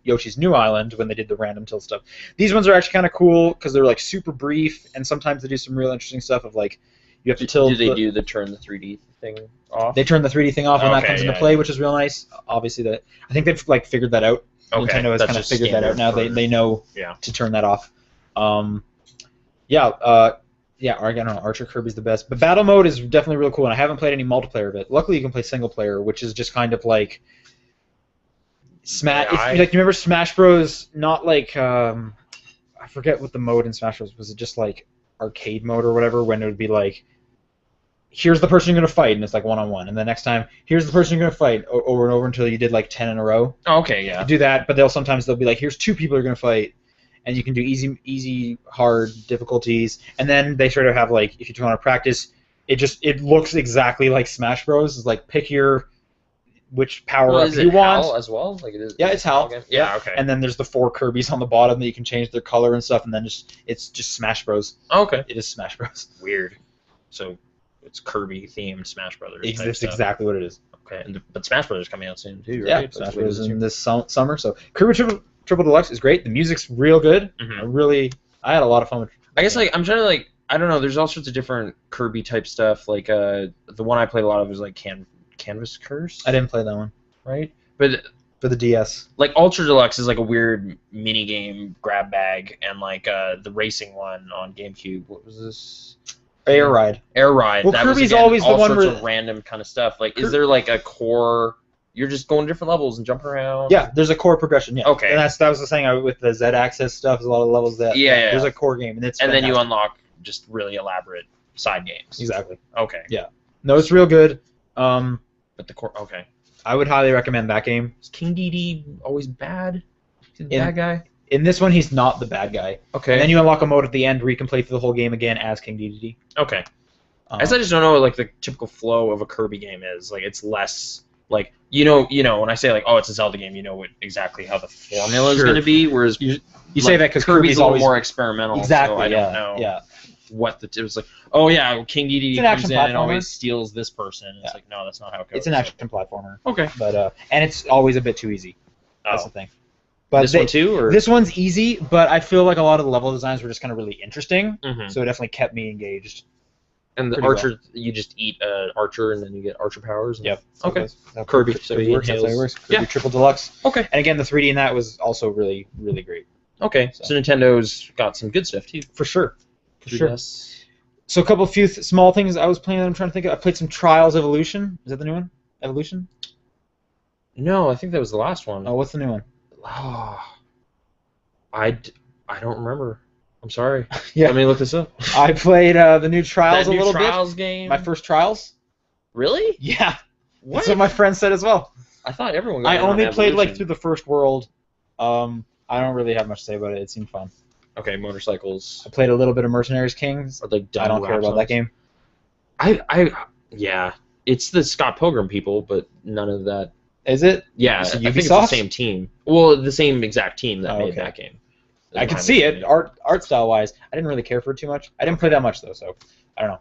Yoshi's New Island when they did the random tilt stuff. These ones are actually kind of cool because they're like super brief, and sometimes they do some real interesting stuff of like you have to tilt. Do they do the turn the 3D thing off? They turn the 3D thing off when that Okay, comes into yeah, play, yeah. which is real nice. Obviously, I think they've like figured that out. Okay, Nintendo has that's kind of just figured that out standard now. for- They know Yeah. to turn that off. I don't know. Archer Kirby's the best, but battle mode is definitely really cool, and I haven't played any multiplayer of it. Luckily, you can play single player, which is just kind of like Smash. Yeah, You remember Smash Bros? Not like I forget what the mode in Smash Bros. Was. It just like arcade mode or whatever? When it would be like, here's the person you're gonna fight, and it's like 1-on-1, and the next time, here's the person you're gonna fight over and over until you did like 10 in a row. Okay, yeah. You do that, but sometimes they'll be like, here's 2 people you're gonna fight, and you can do easy, hard difficulties, and then they sort of have like, if you want to practice, it looks exactly like Smash Bros. It's like pick which power Well, up is you it want. HAL as well? Like it is. Yeah, is it's it HAL. game? Yeah. Okay. And then there's the 4 Kirbys on the bottom that you can change their color and stuff, and then it's just Smash Bros. Okay. It is Smash Bros. Weird. So it's Kirby themed Smash Brothers. type That's stuff. exactly what it is. Okay. But Smash Brothers coming out soon too, Yeah, right? Smash That's Bros. later in this summer. So Kirby Triple Deluxe is great. The music's real good. Mhm. I had a lot of fun with. I guess like I'm trying to like I don't know. There's all sorts of different Kirby type stuff. Like the one I played a lot of was like Canvas Curse. I didn't play that one Right. But for the DS. like Ultra Deluxe is like a weird mini game grab bag, and like the racing one on GameCube. What was this? Air Ride. Air Ride. Well, that Kirby's was, again, always the all one sorts where- of random kind of stuff. Like, is there like a core? You're just going different levels and jumping around. Yeah, there's a core progression. Yeah. Okay. And that was the thing with the Z-axis stuff. There's a lot of levels that. Yeah. There's a core game, and it's. And then you fantastic. unlock just really elaborate side games. Exactly. Okay. Yeah. No, it's real good. But the core. Okay. I would highly recommend that game. Is King Dedede always bad? He's the In- bad guy. In this one, he's not the bad guy. Okay. And then you unlock a mode at the end where you can play through the whole game again as King Dedede. Okay. I guess I just don't know what, like, the typical flow of a Kirby game is. Like, it's less like you know when I say like, oh, it's a Zelda game, you know exactly how the formula is Sure. going to be. Whereas You like, say that because Kirby's a little always more experimental. exactly. So I yeah. don't know Yeah. what it was like. Oh yeah, King Dedede It's an comes action in and platformer. always steals this person. It's Yeah. like, no, that's not how it goes. It's an action platformer, Okay. but and it's always a bit too easy. That's Oh. the thing. But This one too, or this one's easy, but I feel like a lot of the level designs were just kind of really interesting, Mhm. so it definitely kept me engaged. And the pretty archer, you just eat an archer and then you get archer powers. And... Yep. Okay. That's how Kirby, so he works. That's how it inhales. works. Kirby Yeah. Triple Deluxe. Okay. And again, the 3D in that was also really, really great. Okay. So Nintendo's got some good stuff too. For sure. For sure. 3DS. So a couple few small things I was playing that I'm trying to think of. I played some Trials Evolution. Is that the new one? Evolution? No, I think that was the last one. Oh, what's the new one? Oh, I don't remember. I'm sorry. Yeah. Let me look this up. I played the new Trials That a new little Trials game. bit. My first Trials. Really? Yeah. What? That's what my friend said as well. I thought everyone. Got I in on only played like Evolution. through the first world. I don't really have much to say about it. It seemed fun. Okay, motorcycles. I played a little bit of Mercenaries Kings. Or like I don't care about that game. Yeah, it's the Scott Pilgrim people, but none of that. Is it? Yeah, Is I it think it's the Ubisoft? same team. Well, the same exact team that Oh, made okay. that game. I could see it art style wise. I didn't really care for it too much. I didn't play that much though, so I don't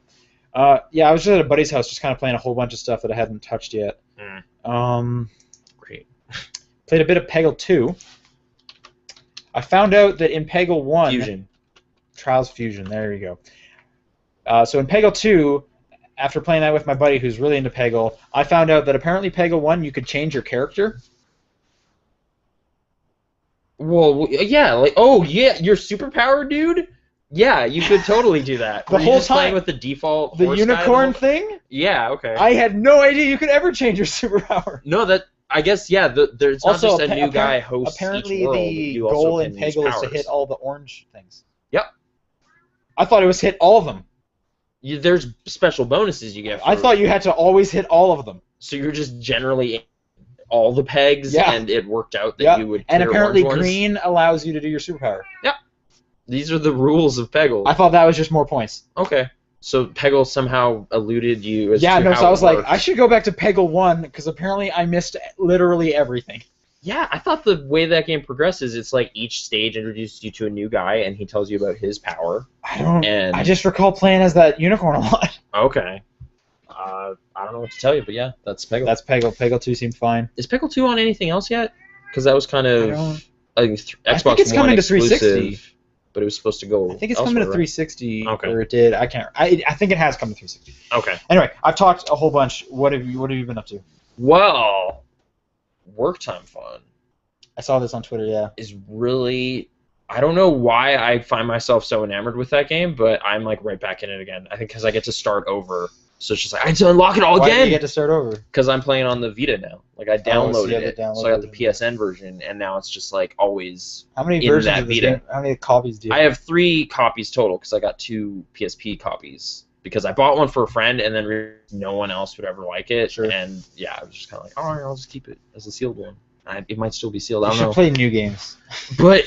know. Yeah, I was just at a buddy's house, just kind of playing a whole bunch of stuff that I hadn't touched yet. Great. Played a bit of Peggle 2. I found out that in Peggle 1, Fusion. Trials Fusion, there you go. So in Peggle 2, after playing that with my buddy who's really into Peggle, I found out that apparently Peggle 1 you could change your character. Well, yeah, like yeah, your superpower, dude. Yeah, you could totally do that. The Were you whole just playing time. with the default The horse guy unicorn the whole- thing? Yeah. Okay. I had no idea you could ever change your superpower. No, that I guess yeah. There's not Also, just a new guy hosts apparently each world. the you also goal in can use Peggle is to powers. hit all the orange things. Yep. I thought it was hit all of them. There's special bonuses you get. I for- thought you had to always hit all of them. so. You're just generally all the pegs, Yeah. and it worked out that Yeah. you would. And clear apparently orange ones. green allows you to do your superpower. These are the rules of Peggle. I thought that was just more points. Okay. So Peggle somehow eluded you as Yeah, to no, how so I was it like, works. I should go back to Peggle 1 because apparently I missed literally everything. Yeah, I thought the way that game progresses, it's like each stage introduces you to a new guy, and he tells you about his power. And I just recall playing as that unicorn a lot. okay. I don't know what to tell you, but yeah, that's Peggle. That's Peggle. Peggle 2 seemed fine. Is Peggle 2 on anything else yet? Because that was kind I of don't- I think I Xbox think it's One coming to exclusive, 360. but it was supposed to go. I think it's coming to elsewhere, 360, Okay. or it did. I can't. I think it has come to 360. right? Okay. Anyway, I've talked a whole bunch. What have you been up to? Well, work time fun I saw this on Twitter. Yeah. is really. I don't know why I find myself so enamored with that game, but I'm like right back in it again. I think because I get to start over, so it's just like I have to unlock it all Why did you again. get to start over? Because I'm playing on the Vita now. Like I so you downloaded have the it, download so I got the version. PSN version, and now it's just like always. How many In versions that of this Vita. game? How many copies do you I have 3 copies total because I got 2 PSP copies because I bought one for a friend and then no one else would ever like it. Sure. And yeah, I was just kind of like, all right, I'll just keep it as a sealed one. It might still be sealed. I You don't should know. play new games. But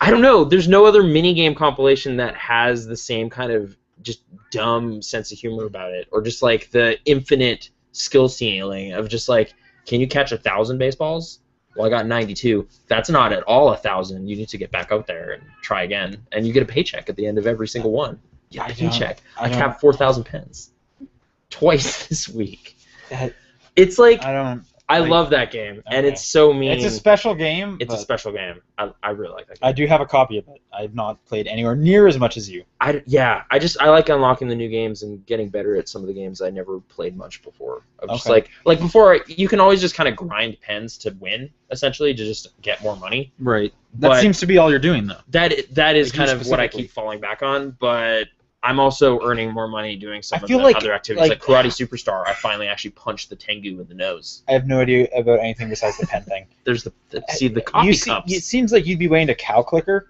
I don't know. There's no other minigame compilation that has the same kind of just dumb sense of humor about it, or just like the infinite skill ceiling of just like, can you catch 1,000 baseballs? Well, I got 92. That's not at all 1,000. You need to get back out there and try again, and you get a paycheck at the end of every single one. Yeah, a paycheck. I capped 4,000 pens twice this week. It's like I like- love that game, and Okay. it's so mean. It's a special game. It's a but special game. I really like that game. I do have a copy of it. I've not played anywhere near as much as you. I like unlocking the new games and getting better at some of the games I never played much before. I'm just Okay. like before, you can always just kind of grind pens to win, essentially, to just get more money. Right. That But seems to be all you're doing, though. that is Like you kind of what I specifically. keep falling back on. But I'm also earning more money doing some I of feel the like- other activities, like- like Karate Superstar. I finally actually punched the Tengu in the nose. I have no idea about anything besides the pen thing. There's the coffee cups. It seems like you'd be way into cow clicker.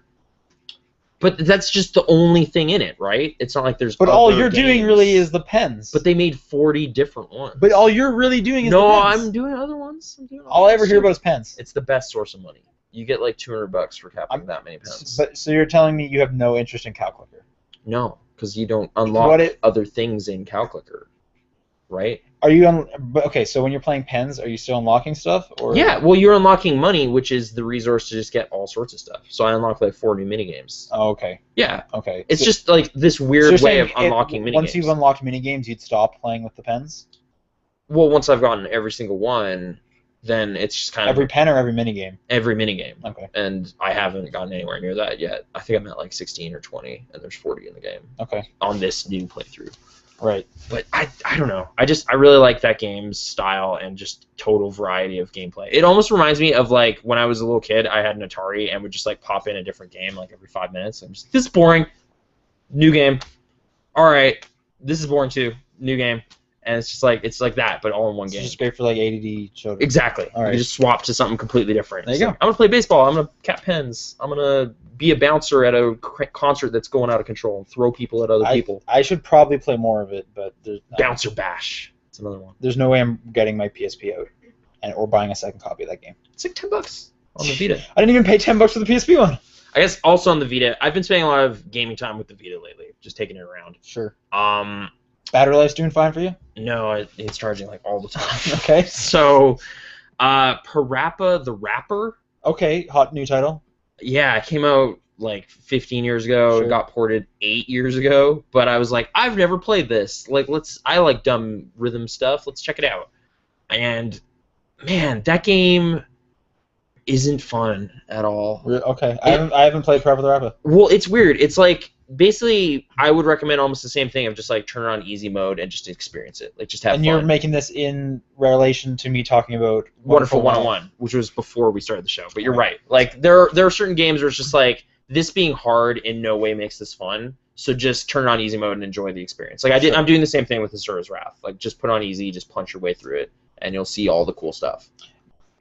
But that's just the only thing in it, right? It's not like there's. But all other you're doing games. really is the pens. But they made 40 different ones. But all you're really doing is no, the pens. I'm doing other ones. All I ever hear about is pens. It's the best source of money. You get like $200 for capping that many pens. But so you're telling me you have no interest in cow clicker? No, because you don't unlock What other things in Cow Clicker, right? Are you okay? So when you're playing pens, are you still unlocking stuff? Or Yeah, well, you're unlocking money, which is the resource to just get all sorts of stuff. So I unlocked like 4 new minigames. Oh, okay. Yeah, Okay. it's So- just like this so weird you're way of saying unlocking minigames. Once you've unlocked minigames, you'd stop playing with the pens? Well, once I've gotten every single one, then it's just kind Every of pen or every minigame? every minigame. Okay. And I haven't gotten anywhere near that yet. I think I'm at like 16 or 20, and there's 40 in the game Okay. on this new playthrough. Right. But I don't know. I really like that game's style and just total variety of gameplay. It almost reminds me of like when I was a little kid, I had an Atari and would just like pop in a different game like every 5 minutes. I'm just, this is boring. New game. All right. This is boring too. New game. And it's like that, but all in one It's game. just great for like ADD children. Exactly. All right. You just swap to something completely different. There you So, go. I'm gonna play baseball. I'm gonna cap pens. I'm gonna be a bouncer at a concert that's going out of control and throw people at other people. I should probably play more of it, but Bouncer bash. It's another one. there's no way I'm getting my PSP out or buying a second copy of that game. It's like $10 on the Vita. I didn't even pay $10 for the PSP one. I guess also on the Vita, I've been spending a lot of gaming time with the Vita lately, just taking it around. Sure. Um, Battery life's doing fine for you? no, it's charging like all the time. Okay. So, Parappa the Rapper, Okay, hot new title. yeah, it came out like 15 years ago. Sure. It got ported 8 years ago, but I was like, I've never played this. Like, I like dumb rhythm stuff. Let's check it out. And man, that game isn't fun at all. Okay, I haven't played Parappa the Rapper. Well, it's weird. It's like basically I would recommend almost the same thing of just like turn it on easy mode and just experience it. Like just have And fun. you're making this in relation to me talking about Wonderful 101, which was before we started the show. But you're Right. right. Like there are certain games where it's just like this being hard in no way makes this fun. So just turn it on easy mode and enjoy the experience. Like Sure. I'm doing the same thing with Asura's Wrath. Like just put on easy, just punch your way through it, and you'll see all the cool stuff.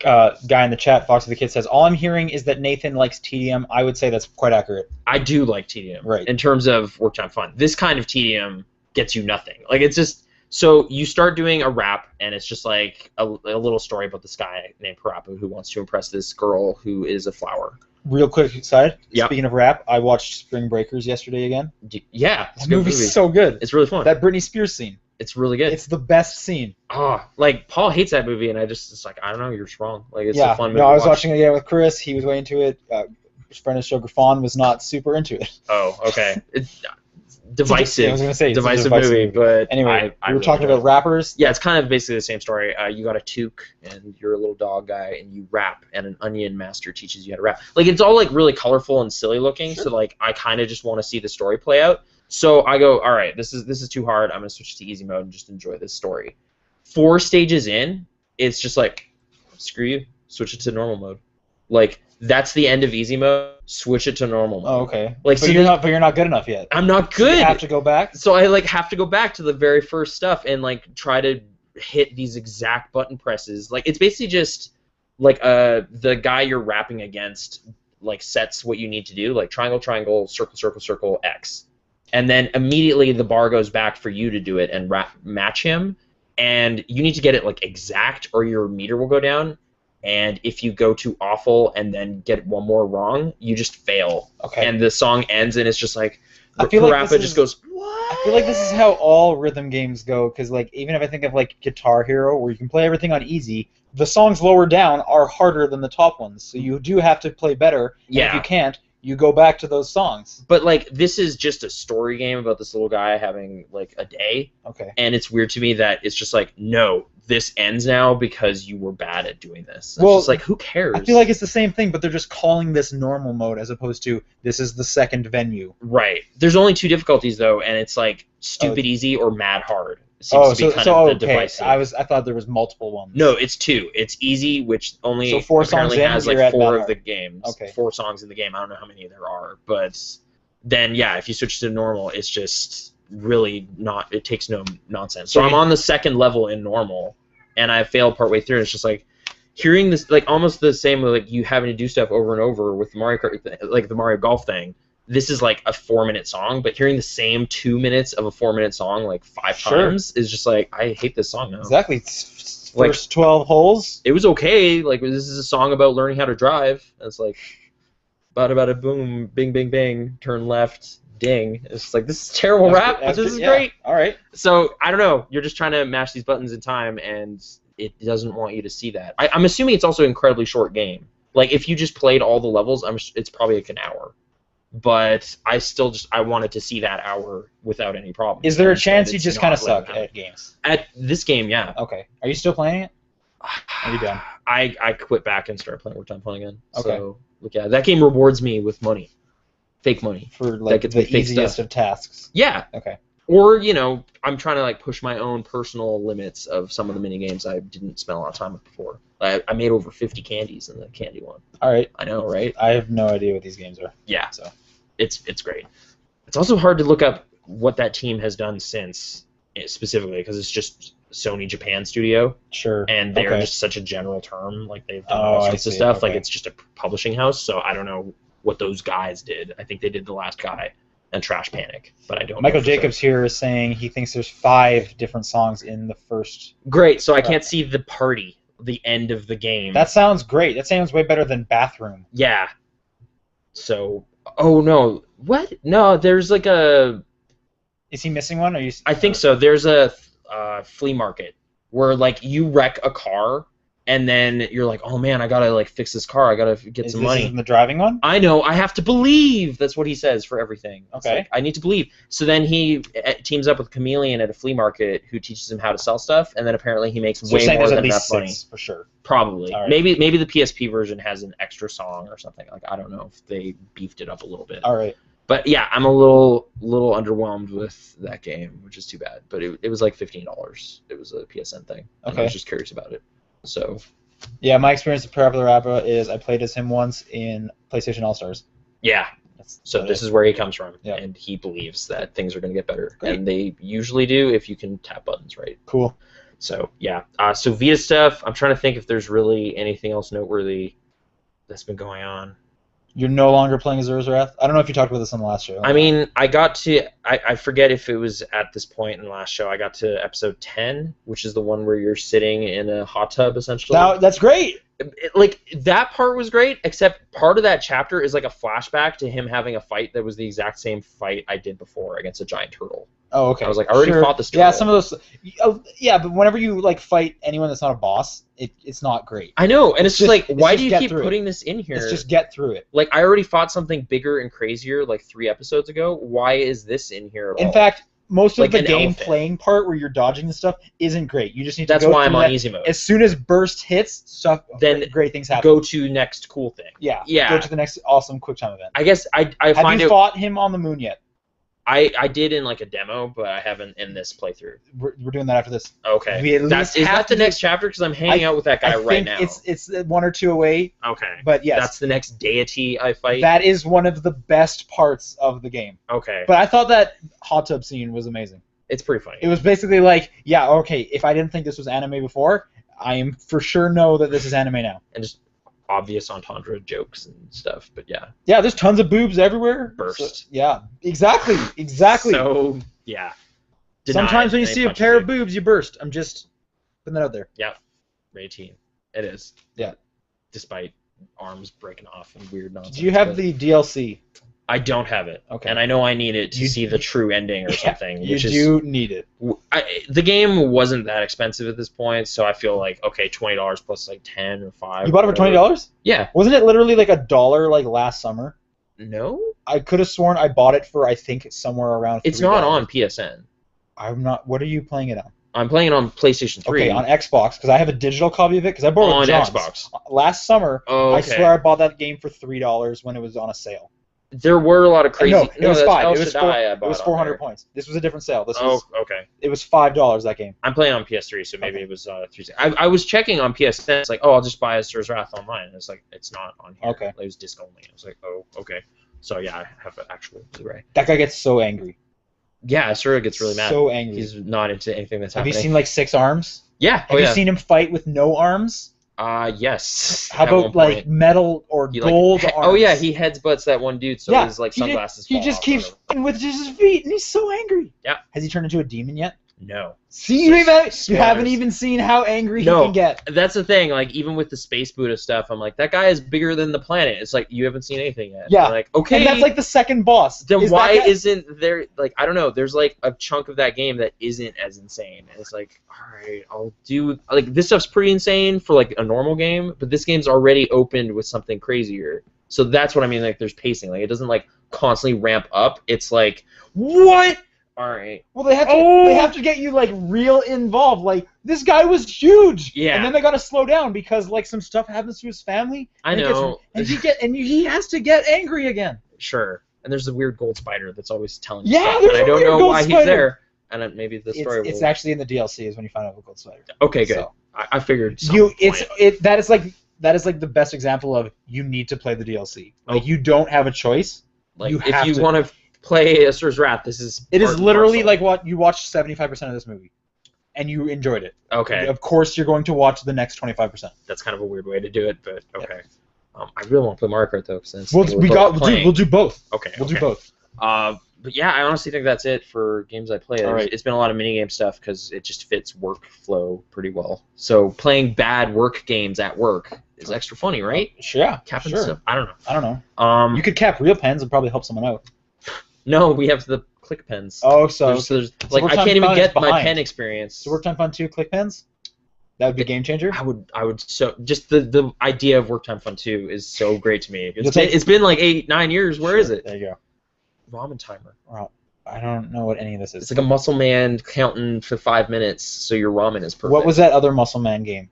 Guy in the chat, Fox of the Kid, says, all I'm hearing is that Nathan likes TDM. I would say that's quite accurate. I do like TDM, Right. in terms of work time fun. This kind of TDM gets you nothing. Like it's just so you start doing a rap, and it's just like a little story about this guy named Parappa who wants to impress this girl who is a flower. Real quick aside, Yep. speaking of rap, I watched Spring Breakers yesterday again. Yeah, it's This a good movie's movie. so good. It's really fun. That Britney Spears scene. It's really good. It's the best scene. Oh, like Paul hates that movie, and it's like I don't know, you're just wrong. Like it's yeah, a fun movie. no, I was to watch. watching it again with Chris. He was way into it. His friend of the show, Grafon, was not super into it. Oh, okay. It's divisive. I was gonna say it's a divisive divisive movie, but Anyway, I we were really talking enjoy about rappers. Yeah, it's kind of basically the same story. You got a toque, and you're a little dog guy, and you rap, and an onion master teaches you how to rap. Like, it's all, like, really colorful and silly looking, Sure. so, like, I kind of just want to see the story play out. So I go, all right, this is too hard. I'm going to switch to easy mode and just enjoy this story. 4 stages in, it's just like, screw you, switch it to normal mode. Like, that's the end of easy mode, switch it to normal mode. Oh, okay. Like, but so you're not good enough yet. I'm not So good. you have to go back. So I like have to go back to the very first stuff and like try to hit these exact button presses. Like it's basically just like the guy you're rapping against like sets what you need to do, like triangle, triangle, circle, circle, circle, X. And then immediately the bar goes back for you to do it and match him. And you need to get it like exact or your meter will go down. And if you go too awful and then get one more wrong, you just fail. Okay. And the song ends and it's just like I feel like Parappa this just is- goes, I feel like this is how all rhythm games go, because like even if I think of like Guitar Hero, where you can play everything on easy, the songs lower down are harder than the top ones, so you do have to play better. And Yeah. if you can't, you go back to those songs. But like this is just a story game about this little guy having like a day, Okay. and it's weird to me that it's just like no, this ends now because you were bad at doing this. It's Well, just like who cares? I feel like it's the same thing, but they're just calling this normal mode as opposed to this is the second venue. right. There's only 2 difficulties though, and it's like stupid easy or mad hard. It seems Oh, to be so kind so of the okay. divisive. I thought there was multiple ones. No, it's 2. It's easy, which only So 4 songs apparently in, has you're like at 4 mad of the hard. games. Okay. 4 songs in the game. I don't know how many there are, but then yeah, if you switch to normal, it's just really not. It takes no nonsense. So I'm on the second level in normal, and I failed partway through. And it's just like hearing this, like almost the same, like you having to do stuff over and over with the Mario Kart, like the Mario Golf thing. This is like a 4-minute song, but hearing the same 2 minutes of a 4-minute song like 5 times is just like, I hate this song now. Exactly. First 12 holes. It was okay. Like, this is a song about learning how to drive. And it's like, bada bada boom, bing bing bang, turn left, ding. It's like, this is terrible rap, but this is great. All right. So I don't know. You're just trying to mash these buttons in time, and it doesn't want you to see that. I'm assuming it's also an incredibly short game. Like, if you just played all the levels, it's probably like an hour. But I wanted to see that hour without any problem. Is there a chance you just kind of suck at games? At this game, yeah. Okay. Are you still playing it? Are you done? I quit back and started playing Time Playing again. Okay. So, look, yeah, that game rewards me with money. Fake money. For, like, the easiest of tasks. Yeah. Okay. Or, I'm trying to, like, push my own personal limits of some of the mini games I didn't spend a lot of time with before. I made over 50 candies in the candy one. All right. I know, right? I have no idea what these games are. Yeah. So it's great. It's also hard to look up what that team has done since, specifically, because it's just Sony Japan Studio. Sure. And they're just such a general term. Like, they've done all sorts of stuff. Like, it's just a publishing house, so I don't know what those guys did. I think they did The Last Guy and Trash Panic, but I don't know. Michael Jacobs here is saying he thinks there's 5 different songs in the first. Great, so I can't see the party, the end of the game. That sounds great. That sounds way better than Bathroom. Yeah. So, oh no. What? No, there's like a... Is he missing one? I think so. There's a flea market where, like, you wreck a car, and then you're like, oh man, I gotta, like, fix this car. I gotta get some money. Is this in the driving one? I know. I have to believe. That's what he says for everything. Okay. Like, I need to believe. So then he teams up with Chameleon at a flea market who teaches him how to sell stuff, and then apparently he makes way more than enough money. For sure. Probably. Right. Maybe the PSP version has an extra song or something. Like, I don't know if they beefed it up a little bit. All right. But yeah, I'm a little underwhelmed with that game, which is too bad. But it was like $15. It was a PSN thing. And I was just curious about it. So. Yeah, my experience with Parappa the Rapper is I played as him once in PlayStation All-Stars. Yeah. So this is where he comes from, yep. And he believes that things are going to get better. Great. And they usually do if you can tap buttons right. Cool. So, yeah. So Vita stuff, I'm trying to think if there's really anything else noteworthy that's been going on. You're no longer playing Azura's Wrath? I don't know if you talked about this on the last show. I mean, I got to... I forget if it was at this point in the last show. I got to episode 10, which is the one where you're sitting in a hot tub, essentially. That's great! Like, that part was great, except part of that chapter is like a flashback to him having a fight that was the exact same fight I did before against a giant turtle. Oh, okay. I was like, I already fought this turtle. Yeah, some of those... Yeah, but whenever you, like, fight anyone that's not a boss, it's not great. I know, and it's just like, why do you keep putting this in here? It's just get through it. Like, I already fought something bigger and crazier, like, 3 episodes ago. Why is this in here at all? In fact, most of Like the game elephant. playing part where you're dodging and stuff isn't great. You just need to That's go why I'm through on that. easy mode. As soon as burst hits, Then great things happen. Go to next cool thing. Yeah. Yeah. Go to the next awesome QuickTime event. I guess I Have find you it... fought him on the moon yet? I did in, like, a demo, but I haven't in this playthrough. We're doing that after this. Okay. We at least Is have that the to do- next chapter? Because I'm hanging out with that guy I right think now. it's 1 or 2 away, Okay. but yes. That's the next deity I fight? That is one of the best parts of the game. Okay. But I thought that hot tub scene was amazing. It's pretty funny. It was basically like, yeah, okay, if I didn't think this was anime before, I am for sure know that this is anime now. And just obvious entendre jokes and stuff, but yeah. Yeah, there's tons of boobs everywhere. Burst. So, yeah, exactly. So, yeah. Sometimes when you see a pair of boobs, you burst. I'm just putting that out there. Yeah. Rated. It is. Yeah. Despite arms breaking off and weird nonsense. Do you have the DLC? I don't have it. Okay. And I know I need it to see the true ending or something. You do need it. The game wasn't that expensive at this point, so I feel like, okay, $20 plus like 10 or 5. You bought it for $20? Yeah. Wasn't it literally like $1 like last summer? No? I could have sworn I bought it for, I think, somewhere around $3. It's not on PSN. I'm not. What are you playing it on? I'm playing it on PlayStation 3. Okay, on Xbox, because I have a digital copy of it, because I borrowed John's. Xbox. Last summer, Oh, okay. I swear I bought that game for $3 when it was on a sale. There were a lot of crazy... No, it was that's $5. El It was, Shaddai I it bought was on 400 there. points. This was a different sale. Okay. It was $5, that game. I'm playing on PS3, so maybe it was 3. I was checking on PSN. It's like, oh, I'll just buy Azura's Wrath online. And it's like, it's not on here. Okay. It was disc only. I was like, oh, okay. So yeah, I have an actual Blu-ray. That guy gets so angry. Yeah, Asura gets really mad. So angry. He's not into anything that's Have happening. you seen like 6 arms? Yeah. Have you seen him fight with no arms? Yes. How at one about like point. metal or He, gold like, arms? Oh yeah, he headsbutts that one dude, so his like he ju- sunglasses. He fall just off keeps or whatever. fighting with just his feet, and he's so angry. Yeah. Has he turned into a demon yet? No. See, So, you haven't spoilers. even seen how angry No. he can get. That's the thing. Like even with the space Buddha stuff, I'm like, that guy is bigger than the planet. It's like you haven't seen anything yet. Yeah. I'm like, okay. And that's like the second boss. Then Is that why guy- isn't there like I don't know? There's like a chunk of that game that isn't as insane, and it's like, all right, I'll do like this stuff's pretty insane for like a normal game, but this game's already opened with something crazier. So that's what I mean. Like there's pacing. Like it doesn't like constantly ramp up. It's like what? All right. Well, they have to. Oh! They have to get you like real involved. Like this guy was huge. Yeah. And then they got to slow down because like some stuff happens to his family. I and it gets- know. he has to get angry again. Sure. And there's the weird gold spider that's always telling you Yeah, stuff, there's and I a don't weird know gold why spider. he's there. And then maybe the story will. It's actually in the DLC is when you find out about Gold Spider. Okay, good. So, I figured. that is like the best example of you need to play the DLC. Like you don't have a choice. like you if have you to- want to play Asura's Wrath, this is. It is part and literally parcel. like what you watched 75% of this movie, and you enjoyed it. Okay. Of course, you're going to watch the next 25%. That's kind of a weird way to do it, but okay. I really want to play Mario Kart though, since We'll do both. Okay. We'll okay. do both. But yeah, I honestly think that's it for games I play. All right. It's been a lot of minigame stuff because it just fits workflow pretty well. So playing bad work games at work is extra funny, right? Yeah, Capping sure. stuff. I don't know. I don't know. You You could cap real pens and probably help someone out. no, we have the click pens. Oh, so There's, like Work I Time can't even Fun is get my behind. pen experience. so Work Time Fun 2 click pens? That would be a game changer. I would so just the idea of Work Time Fun 2 is so great to me. You'll take- It's been like 8-9 years. Where is it? There you Ramen timer. go. I don't know what any of this is. It's like a muscle man counting for 5 minutes, so your ramen is perfect. What was that other Muscle Man game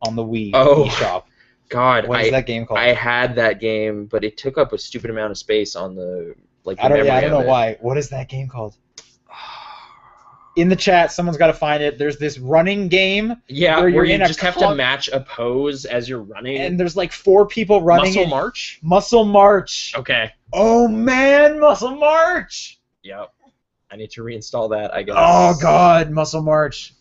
on the Wii Oh, eShop? God, What is that game called? I had that game, but it took up a stupid amount of space on the like. The I don't memory know of it. why. What is that game called? In the chat, someone's got to find it. There's this running game, Yeah, Where where, you're you in a just have to club- match a pose as you're running. and there's like 4 people running. Muscle in- March. Muscle March. Okay. Oh man, Muscle March. Yep. I need to reinstall that. I guess. Oh god, Muscle March.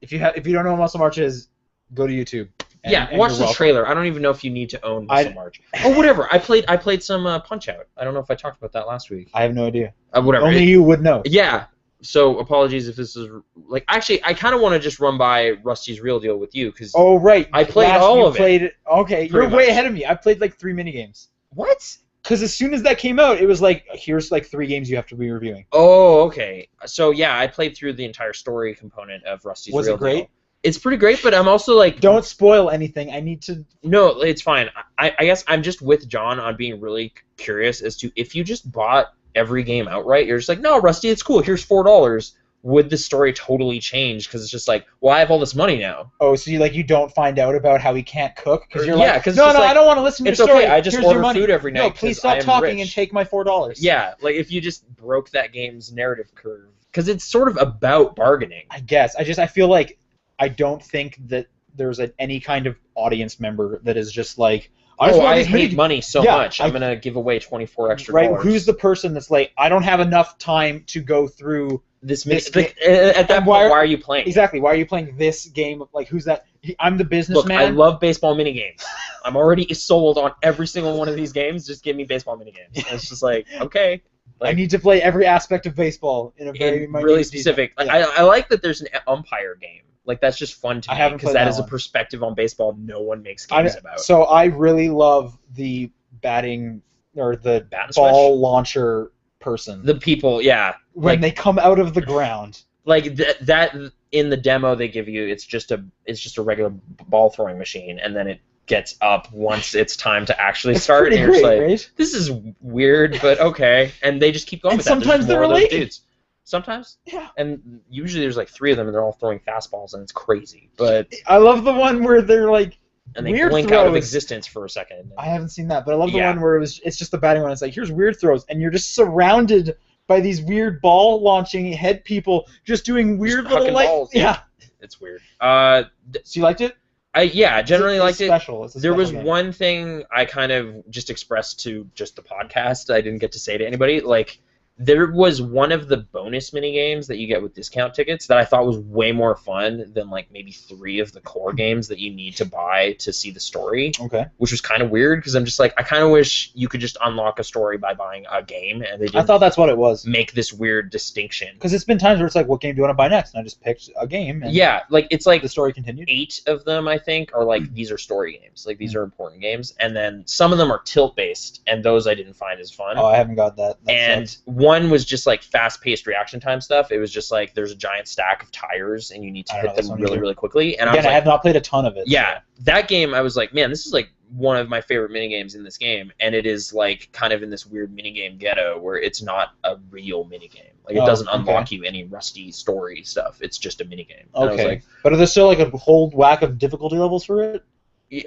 If you don't know what Muscle March is, go to YouTube. and- Yeah, and watch you're the welcome. trailer. I don't even know if you need to own Muscle March. Oh, whatever. I played some Punch Out. I don't know if I talked about that last week. I have no idea. Whatever. Only you would know. Yeah. So apologies if this is like actually I kind of want to just run by Rusty's Real Deal with you because Oh right, I played all of it. Okay, you're Pretty way much. ahead of me. I played like 3 minigames. what? Because as soon as that came out, it was like, here's like 3 games you have to be reviewing. Oh, okay. So yeah, I played through the entire story component of Rusty's Was Real it great? Deal. It's pretty great, but I'm also like Don't spoil anything. I need to. No, it's fine. I guess I'm just with John on being really curious as to if you just bought every game outright, you're just like, no, Rusty, it's cool. Here's $4. Would the story totally change? Because it's just like, well, I have all this money now. Oh, so you don't find out about how he can't cook because you're Yeah, like, 'cause no, it's no, like, I don't want to listen to it's your story. okay, I just Here's order your money. food every No, night please 'cause I stop am talking rich. and take my $4. Yeah, like if you just broke that game's narrative curve, because it's sort of about bargaining. I guess. I feel like I don't think that there's any kind of audience member that is just like, I just want I these hate mini- money so Yeah, much. I'm gonna give away 24 extra Right? dollars. Who's the person that's like, I don't have enough time to go through this? this Like, at that and point, why why are- are you playing? exactly. Why are you playing this game? Like, who's that? I'm the Look, businessman. I love baseball minigames. I'm already sold on every single one of these games. Just give me baseball minigames. And it's just like, okay. I need to play every aspect of baseball in a very In minute really detail. specific. Like, Yeah. I like that there's an umpire game. Like that's just fun to I me haven't because played that that is a one. perspective on baseball no one makes games about. So I really love the batting or the Bat and ball launcher person. The people, yeah, when like- they come out of the ground. like that in the demo they give you. It's just a regular ball throwing machine, and then it gets up once it's time to actually It's start. pretty And you're just great, like, right? this is weird, but okay. And they just keep going And with that. There's sometimes they're more of those related. dudes. Sometimes, Yeah. and usually there's like 3 of them, and they're all throwing fastballs, and it's crazy. But I love the one where they're like, and they weird blink out of throws. existence for a second. I haven't seen that, but I love the Yeah. one where it's just the batting one. It's like, here's weird throws, and you're just surrounded by these weird ball launching head people just doing weird little hucking like balls. yeah. It's weird. So you liked it? I generally It's liked it. special. It's a There was special game. one thing I kind of just expressed to just the podcast. I didn't get to say to anybody. Like, there was one of the bonus mini games that you get with discount tickets that I thought was way more fun than like maybe 3 of the core games that you need to buy to see the story, Okay. which was kind of weird because I'm just like, I kind of wish you could just unlock a story by buying a game, and they I didn't thought that's what it was. make this weird distinction. Because it's been times where it's like, what game do you want to buy next? And I just picked a game, and Yeah, like it's like the story continued. 8 of them, I think, are like these are story games. Like these are important games, and then some of them are tilt based, and those I didn't find as fun. Oh, I haven't got that. That And sucks. one was just like fast-paced reaction time stuff. It was just like there's a giant stack of tires and you need to I don't know hit this them one really, either. really quickly. And I Again, was I like, have not played a ton of it. yeah, that game. I was like, man, this is like one of my favorite minigames in this game, and it is like kind of in this weird minigame ghetto where it's not a real minigame. Like it Oh, doesn't okay. unlock you any rusty story stuff. It's just a minigame. And I was Okay. like, But are there still like a whole whack of difficulty levels for it?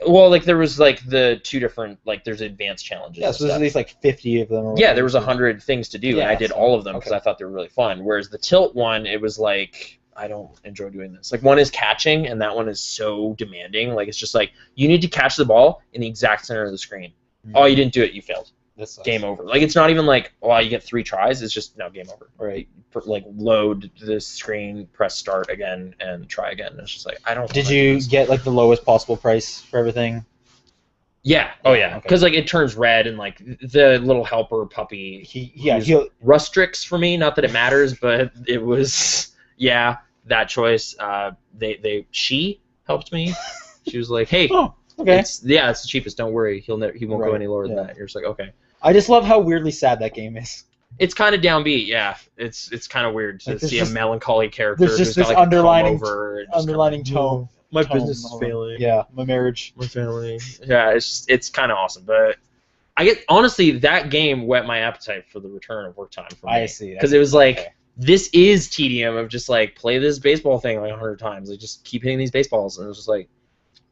well, like there was like the 2 different like there's advanced challenges. Yeah, and so there's stuff. at least like 50 of them. Or Yeah, whatever, there was so- 100 things to do, and Yeah, I did so- all of them because okay. I thought they were really fun. Whereas the tilt one, it was like, I don't enjoy doing this. Like one is catching, and that one is so demanding. Like it's just like you need to catch the ball in the exact center of the screen. Hmm. Oh, you didn't do it, you failed. That sucks. Game over. Like it's not even like, oh, you get 3 tries. It's just no, game over. Right. Like load the screen, press start again, and try again. And it's just like I don't. Did wanna do you this. get like the lowest possible price for everything? Yeah. Oh yeah. Okay. Because like it turns red, and like the little helper puppy. Yeah, Who's he'll, Rustrix for me. Not that it matters, but it was that choice. She helped me. She was like, "Hey, oh, okay. it's the cheapest. Don't worry, he won't go Right, any lower than yeah. that." You're just like, okay. I just love how weirdly sad that game is. It's kind of downbeat. Yeah, it's kind of weird to Like, there's see just- a melancholy character there's just who's got this like underlining- a comb over and just Underlining kinda tone. My tone business is of- failing. Yeah, my marriage. My family. Yeah, it's kind of awesome, but I get honestly that game whet my appetite for the return of work time for me. I see. Because it was like, Okay. this is tedium of just like play this baseball thing like 100 times, like just keep hitting these baseballs, and it was just like,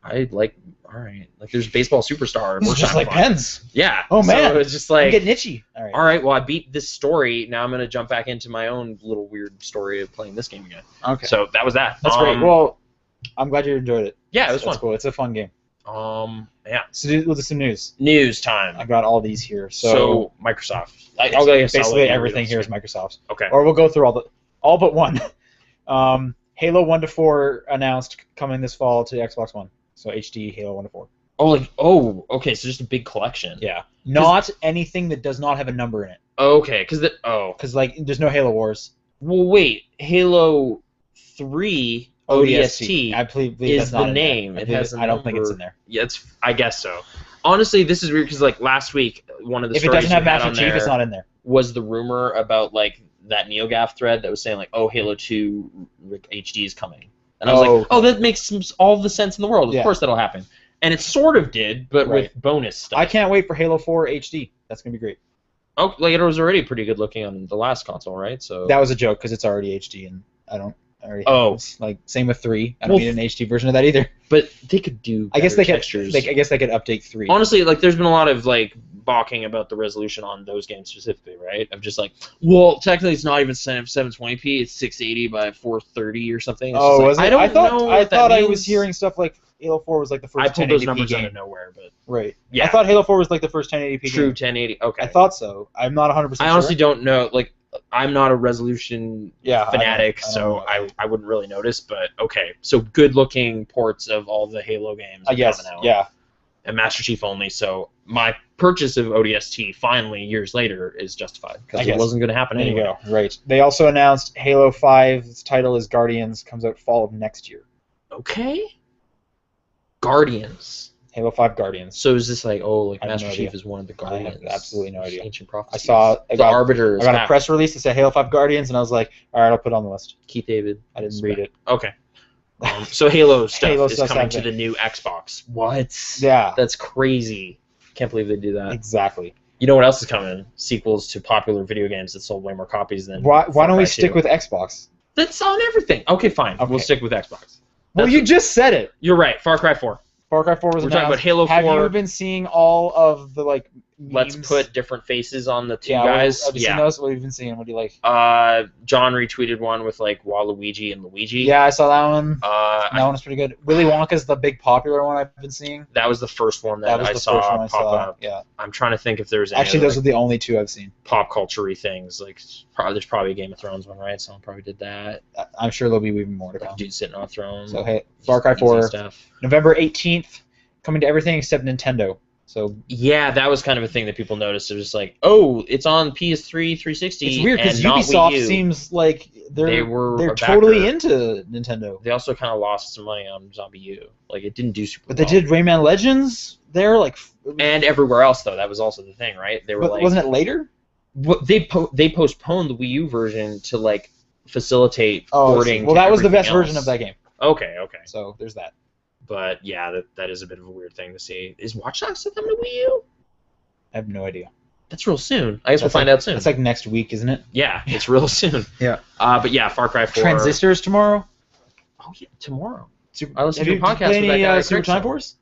I like, all right, like there's baseball superstar. This is Work just Time like fun. pens. Yeah. Oh, man. So it's just I'm like, getting itchy. All right. all right, well I beat this story. Now I'm gonna jump back into my own little weird story of playing this game again. Okay. So that was that. That's great. Well, I'm glad you enjoyed it. yeah, it was That's fun. cool. It's a fun game. Yeah. So we'll do some news. News time. I got all these here. So Microsoft. It's I'll guess I'll let basically you read everything them. here is Microsoft. Okay. Or we'll go through all but one. Halo 1 to 4 announced coming this fall to Xbox One. So HD Halo 1 to 4. Okay, so just a big collection. Yeah. Not anything that does not have a number in it. Okay, because Because like there's no Halo Wars. well, wait, Halo 3 ODST. I believe is that's not the in there. name. I It believe has a I don't think it's number. in there. Yeah, I guess so. Honestly, this is weird because like last week, one of the If it stories doesn't have you had Master on Chief, there it's not in there. was the rumor about like that NeoGAF thread that was saying like, oh, Halo 2 HD is coming, and I was Oh, like, oh, that makes all the sense in the world. Of Yeah. course that'll happen, and it sort of did, but Right. with bonus stuff. I can't wait for Halo 4 HD. That's gonna be great. Oh, like it was already pretty good looking on the last console, right? So That was a joke because it's already HD and I already have Oh. this. Like same with 3. I don't Well, need an HD version of that either. but they could do. I guess better they could. textures. I guess they could update 3. Honestly, like there's been a lot of like balking about the resolution on those games specifically, right? Of just like, well, technically it's not even 720p, it's 680 by 430 or something. It's just Oh, like, was it? I don't thought know. I what that thought I means. was hearing stuff like Halo 4 was like the first I pulled those 1080p numbers out game. of nowhere, but Right. Yeah. I thought Halo 4 was like the first 1080p true game. 1080. Okay. I thought so. I'm not 100% I honestly sure. don't know. Like, I'm not a resolution Yeah, I fanatic, don't so know. I wouldn't really notice. But okay, so good looking ports of all the Halo games. I are guess. coming out. Yeah. And Master Chief only. So my purchase of ODST finally years later is justified I because it guess. wasn't going to happen There you anyway. go. Right. They also announced Halo 5's title is Guardians, comes out fall of next year. Okay. Guardians. Halo 5 Guardians. So is this like, oh, like I have Master no Chief idea. is one of the I have Guardians? absolutely no idea. Ancient I prophecies. saw I the got, Arbiter. Is I got a back. press release that said Halo 5 Guardians, and I was like, all right, I'll put it on the list. Keith David. I didn't is read back. it. Okay. So Halo stuff Halo is stuff's coming to happening. the new Xbox. What? Yeah. That's crazy. Can't believe they do that. Exactly. You know what else is coming? Sequels to popular video games that sold way more copies than. Why Far don't we Cry 2. stick with Xbox? That's on everything. Okay, fine. Okay. We'll stick with Xbox. Well, That's- you just said it. You're right. Far Cry 4. Far Cry 4 was We're talking announced. about Halo Have 4. you been seeing all of the like let's memes. put different faces on the two Yeah, guys. have you seen those? What have you been seeing? What do you like? John retweeted one with like Waluigi and Luigi. Yeah, I saw that one. That I, one was pretty good. Willy Wonka's the big popular one I've been seeing. that was the first one That was I the saw first one I pop saw. up. Yeah. I'm trying to think if there's any Actually, other, those are the only two I've seen. pop culture-y things. Like, there's probably a Game of Thrones one, right? Someone probably did that. I'm sure there'll be even more to Like come. dude sitting on a throne. So hey, Far Cry Easy 4, stuff. November 18th, coming to everything except Nintendo. So Yeah, that was kind of a thing that people noticed. It was just like, oh, it's on PS3, 360. it's weird because and not Ubisoft Wii U. seems like They were they're a totally backer. into Nintendo. They also kind of lost some money on Zombie U. Like, it didn't do super But they well. did Rayman Legends there, like. And everywhere else, though, that was also the thing, right? They were But like, wasn't it later? they postponed the Wii U version to like facilitate Oh, porting. well, to that was the everything best version else. of that game. Okay. So there's that. But yeah, that is a bit of a weird thing to see. Is Watch Dogs still coming to Wii U? I have no idea. That's real soon. I guess we'll That's find like- out soon. It's like next week, isn't it? Yeah, it's real soon. Yeah. But yeah, Far Cry 4. Transistors tomorrow. Oh yeah, tomorrow. Super, I listened have to you a podcast play with that any guy, Super Time Gregson. Force?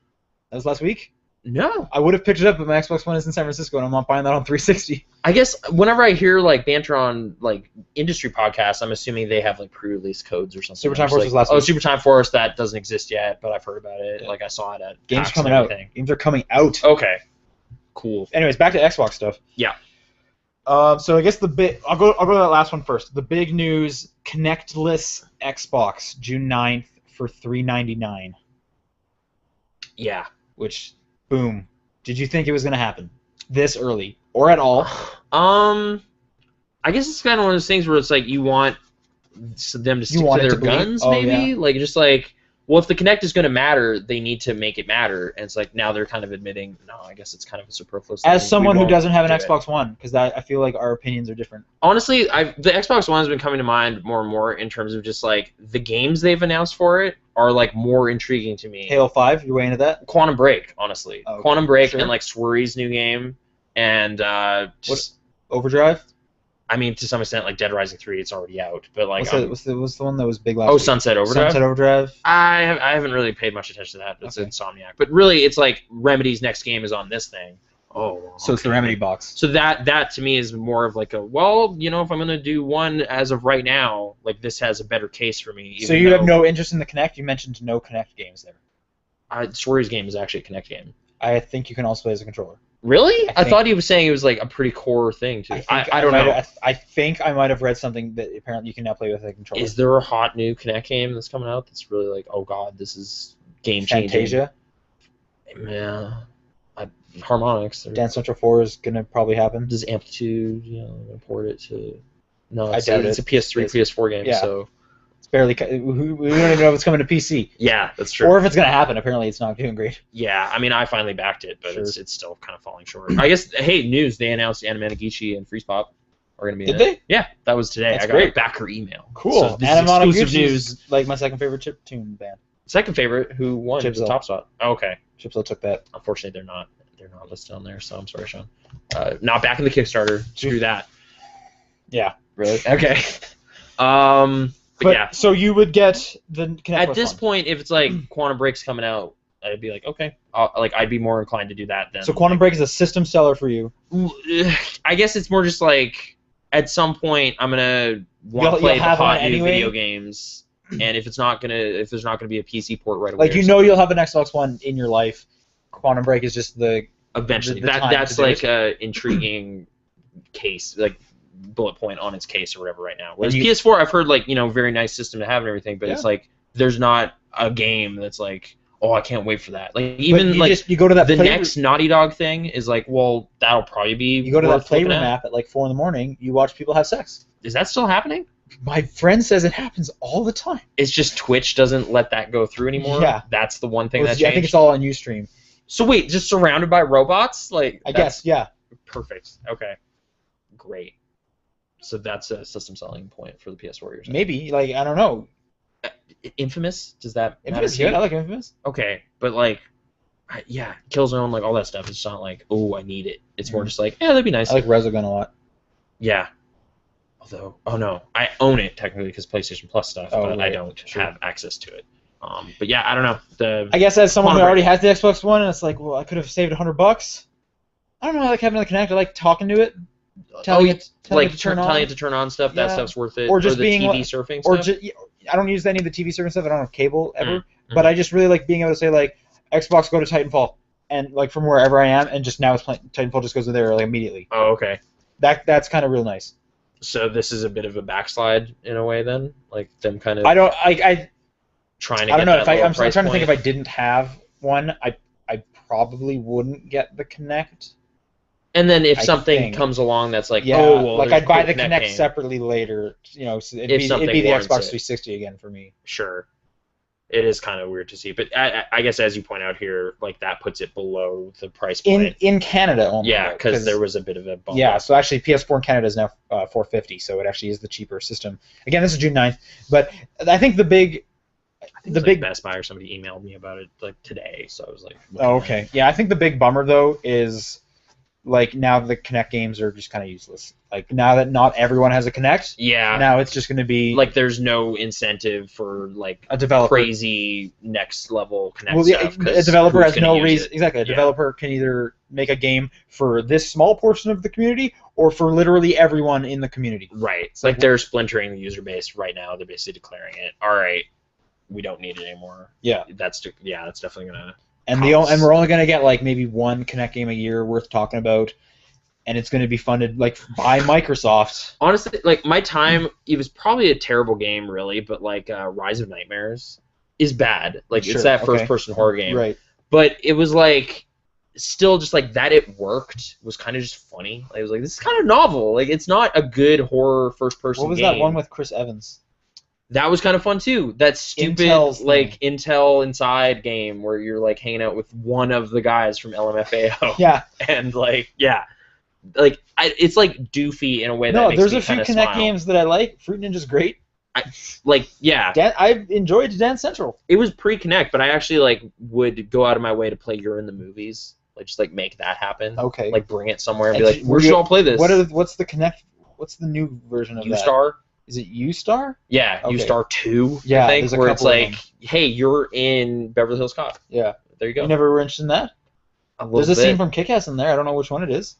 That was last week. No. I would have picked it up, but my Xbox One is in San Francisco, and I'm not buying that on 360. I guess whenever I hear like banter on like industry podcasts, I'm assuming they have like pre-release codes or something. Super Time I'm just Force like, was last Oh, week. Super Time Force, that doesn't exist yet, but I've heard about it. Yeah. Like I saw it at Games PAX coming and out. everything. Games are coming out. Okay. Cool. Anyways, back to Xbox stuff. Yeah. So I guess I'll go to that last one first. The big news: Connectless Xbox, June 9th for $399. Yeah. Which, boom. Did you think it was going to happen this early or at all? I guess it's kind of one of those things where it's like you want them to stick to want it their to believe- guns, oh, maybe. yeah. Like just like, well, if the Kinect is going to matter, they need to make it matter. And it's like now they're kind of admitting, no, I guess it's kind of a superfluous. As thing. someone We who won't doesn't have an do it. Xbox One, because I feel like our opinions are different. Honestly, the Xbox One has been coming to mind more and more in terms of just like the games they've announced for it are like more intriguing to me. Halo 5, you're way into that? Quantum Break, honestly. Oh, okay. Quantum Break Sure. and like Swery's new game, and just Overdrive? I mean to some extent like Dead Rising 3, it's already out, but like What's the one that was big last oh week? Sunset Overdrive. Sunset Overdrive? I haven't really paid much attention to that. It's Okay. Insomniac, but really it's like Remedy's next game is on this thing. Oh, So it's the okay. Remedy box. So that to me is more of like a, well, you know, if I'm gonna do one as of right now, like this has a better case for me. So even you have though- no interest in the Kinect? You mentioned no Kinect games there. Swery's game is actually a Kinect game. I think you can also play as a controller. Really? I think- thought he was saying it was like a pretty core thing too. I don't know. I think I might have read something that apparently you can now play with a controller. Is there a hot new Kinect game that's coming out that's really like, oh god, this is game changing? Fantasia? Yeah. Harmonix. Dance Central 4 is going to probably happen. Does Amplitude, import it to? No, I it's, doubt it's it. a PS3, It's- PS4 game. yeah. So It's barely. We don't even know if it's coming to PC. yeah, that's true. Or if it's going to happen. Apparently it's not doing great. Yeah, I mean, I finally backed it, but Sure. it's still kind of falling short. I guess. Hey, news! They announced Anamanagichi and Freeze Pop are going to be. Did in it. they? Yeah, that was today. That's I got great. a backer email. Cool. So this is Anamanagichi exclusive news. is like my second favorite chiptune band. Second favorite, who won Chipzo. the top spot? Oh, okay. Chipso took that. Unfortunately, they're not listed on there, so I'm sorry, Sean. Not back in the Kickstarter. Screw that. Yeah. Really? Okay. But yeah. So you would get the Kinect At Plus this one. point, if it's like Quantum Break's coming out, I'd be like, okay, I'd be more inclined to do that than. So Quantum Break is a system seller for you. I guess it's more just like at some point I'm gonna want to You'll play the have one hot new anyway? video games, and if there's not gonna be a PC port right away, Like or you'll have an Xbox One in your life. Quantum Break is just the eventually the time that's to do like it. a intriguing case, like bullet point on its case or whatever right now. Whereas And you- PS4, I've heard like very nice system to have and everything, but it's Yeah. like there's not a game that's like, oh, I can't wait for that. Like even you like you go to that the play- next Naughty Dog thing is like, well, that'll probably be. you go to that worth looking playroom at. app at like 4 a.m. You watch people have sex. Is that still happening? My friend says it happens all the time. It's just Twitch doesn't let that go through anymore. Yeah. That's the one thing Well, that I changed. think it's all on UStream. So wait, just surrounded by robots? Like I that's guess, yeah. perfect. Okay, great. So that's a system selling point for the PS4. You're saying. Maybe, like, I don't know. Infamous? Does that matter Infamous, to you? good. I like Infamous. Okay, but like, yeah, Killzone, like all that stuff. It's not like, oh, I need it. It's more Mhm. just like, yeah, that'd be nice. I like Resogun a lot. Yeah. Although, oh no, I own it technically because PlayStation Plus stuff, Oh, but I right, don't sure. have access to it. But yeah, I don't know. I guess as someone who Quantum already has the Xbox One, it's like, well, I could have saved $100. I don't know. I like having the Kinect. I like talking to it, telling it to turn on. telling it to turn on stuff. That Yeah. stuff's worth it. Or just the being TV like- surfing Or stuff. I don't use any of the TV service stuff. I don't have cable ever. Mm. But I just really like being able to say like Xbox, go to Titanfall, and like from wherever I am, and just now it's playing. Titanfall just goes to there like immediately. Oh, okay. That's kind of real nice. So this is a bit of a backslide in a way, then, like them kind of I don't trying to. I don't know get if that lower I'm price trying to think point. if I didn't have one, I probably wouldn't get the Kinect. And then if I something think. comes along that's like, Yeah, oh well, like there's I'd buy a the cool Kinect game. separately later. You know, so If it'd something be the warrants Xbox it. 360 again for me. Sure. It is kind of weird to see, but I guess as you point out here, like that puts it below the price point. In Canada only. Yeah, though, because there was a bit of a bump. Yeah, up. so actually PS4 in Canada is now $450, so it actually is the cheaper system. Again, this is June 9th, but I think the big I think the it was, big- like Best Buy or somebody emailed me about it like today, so I was like, Oh, okay. Yeah, I think the big bummer though is like now the Kinect games are just kind of useless. Like now that not everyone has a Kinect, yeah, now it's just going to be like there's no incentive for like a developer. crazy next level Connect Well, yeah, stuff. 'cause a developer who's has gonna no use reason. it? Exactly, a Yeah. developer can either make a game for this small portion of the community or for literally everyone in the community. Right. So- Like they're splintering the user base right now. They're basically declaring it. All right, we don't need it anymore. Yeah. That's definitely gonna. And Costs. and we're only going to get like maybe one Kinect game a year worth talking about, and it's going to be funded like by Microsoft. Honestly, like my time, it was probably a terrible game, really. But like Rise of Nightmares is bad. Like Sure, it's that okay. first-person horror game. Right. But it was like still just like that. It worked was kind of just funny. Like, it was like this is kind of novel. Like it's not a good horror first-person. What was game. that one with Chris Evans? That was kind of fun too. That stupid Intel's like Intel Inside game where you're like hanging out with one of the guys from LMFAO. Yeah. And like like it's like doofy in a way that No, makes there's me a few kinda Kinect smile. games that I like. Fruit Ninja's great. Like yeah, I enjoyed Dance Central. it was pre-Connect, but I actually like would go out of my way to play You're in the Movies. Like just like make that happen. Okay. Like bring it somewhere and And be like, were where should you- all play this? What's the Kinect? What's the new version of that? U-Star? Is it U-Star? Yeah, Okay. U-Star 2, Yeah, I think, there's a where it's couple of like, hey, you're in Beverly Hills Cop. Yeah. There you go. You never were interested in that? A little There's a bit. scene from Kick-Ass in there. I don't know which one it is.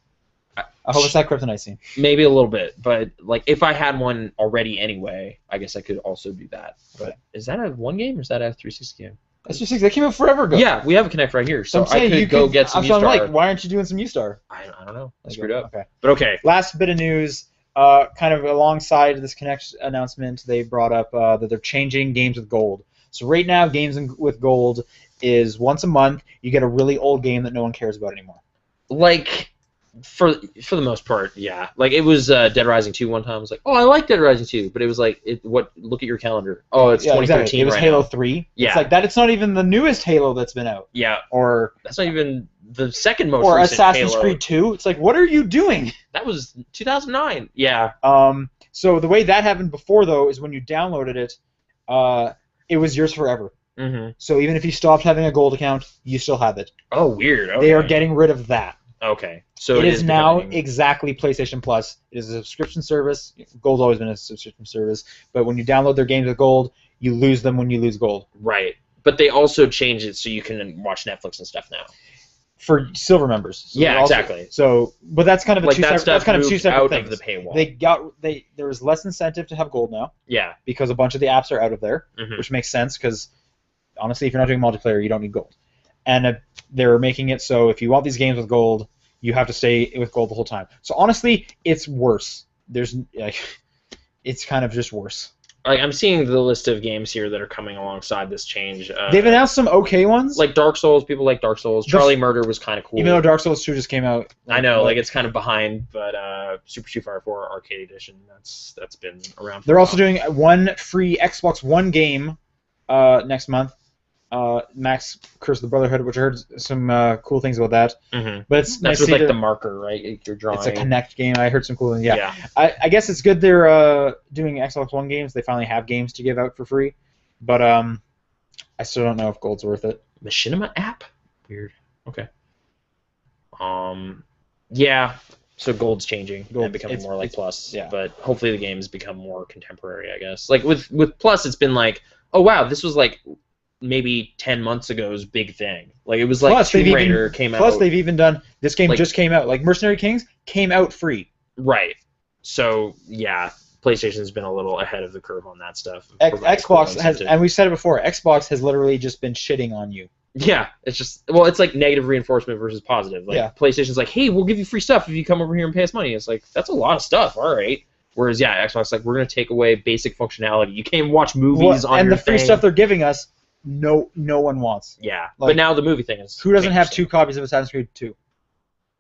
I hope it's that Kryptonite scene. Maybe a little bit, but like if I had one already anyway, I guess I could also do that. But is that a one game or is that a 360 game? That's just that came out forever ago. Yeah, we have a Connect right here, so I'm saying I could you go get some so I'm U-Star. like, why aren't you doing some U-Star? I don't know. I screwed up. Okay. But okay. Last bit of news, kind of alongside this Kinect announcement, they brought up that they're changing Games with Gold. So right now, with Gold is once a month, you get a really old game that no one cares about anymore. Like for the most part, yeah. Like it was Dead Rising 2 one time. I was like, oh, I like Dead Rising 2, but it was like, look at your calendar. Oh, it's 2013 exactly. It was right Halo now. 3. Yeah. It's like that. It's not even the newest Halo that's been out. Yeah, Or that's not even the second most or recent Assassin's Halo. Creed 2. It's like, what are you doing? That was 2009. Yeah. So the way that happened before, though, is when you downloaded it, it was yours forever. Mm-hmm. So even if you stopped having a gold account, you still have it. Oh, weird. Okay. They are getting rid of that. Okay. So it is now becoming- exactly PlayStation Plus. It is a subscription service. Gold's always been a subscription service, but when you download their games with Gold, you lose them when you lose Gold. right. But they also changed it so you can watch Netflix and stuff now. For silver members. So Yeah, they're also- exactly. So, but that's kind of a Like two that separate. stuff That's kind of two moved separate out things. of the paywall. There was less incentive to have Gold now Yeah. because a bunch of the apps are out of there, Mhm. which makes sense because honestly, if you're not doing multiplayer, you don't need Gold. And they're making it so if you want these games with Gold, you have to stay with Gold the whole time. So honestly, it's worse. It's kind of just worse. Like I'm seeing the list of games here that are coming alongside this change. They've announced some okay ones. like Dark Souls. People like Dark Souls. Charlie Murder was kind of cool. Even though Dark Souls 2 just came out. I know, like it's kind of behind, but Super Street Fighter 4 Arcade Edition, that's been around. For They're a also while. doing one free Xbox One game next month. Max Curse of the Brotherhood, which I heard some cool things about that. Mhm. But it's That's nice with to like see the they're- marker, right? You're drawing. It's a Kinect game. I heard some cool things. Yeah. Yeah. I guess it's good they're doing Xbox One games. They finally have games to give out for free. But I still don't know if Gold's worth it. Machinima app. Weird. Okay. Yeah. So Gold's changing Gold- and becoming more like Plus. yeah. But hopefully the games become more contemporary, I guess. Like with Plus, it's been like, oh wow, this was like maybe 10 months ago's big thing. Like it was like Plus, Tomb Raider came out. Plus, they've even done this game Like- just came out. Like Mercenary Kings came out free. Right. So yeah, PlayStation's been a little ahead of the curve on that stuff. Xbox has, and we've said it before. Xbox has literally just been shitting on you. Yeah, it's just it's like negative reinforcement versus positive. Like Yeah. PlayStation's like, hey, we'll give you free stuff if you come over here and pay us money. It's like that's a lot of stuff. All right. Whereas Xbox like we're gonna take away basic functionality. You can't even watch movies on and your the free thing. stuff they're giving us, no one wants. Yeah, Like, but now the movie thing is. Who doesn't have interesting. 2 copies of Assassin's Creed 2?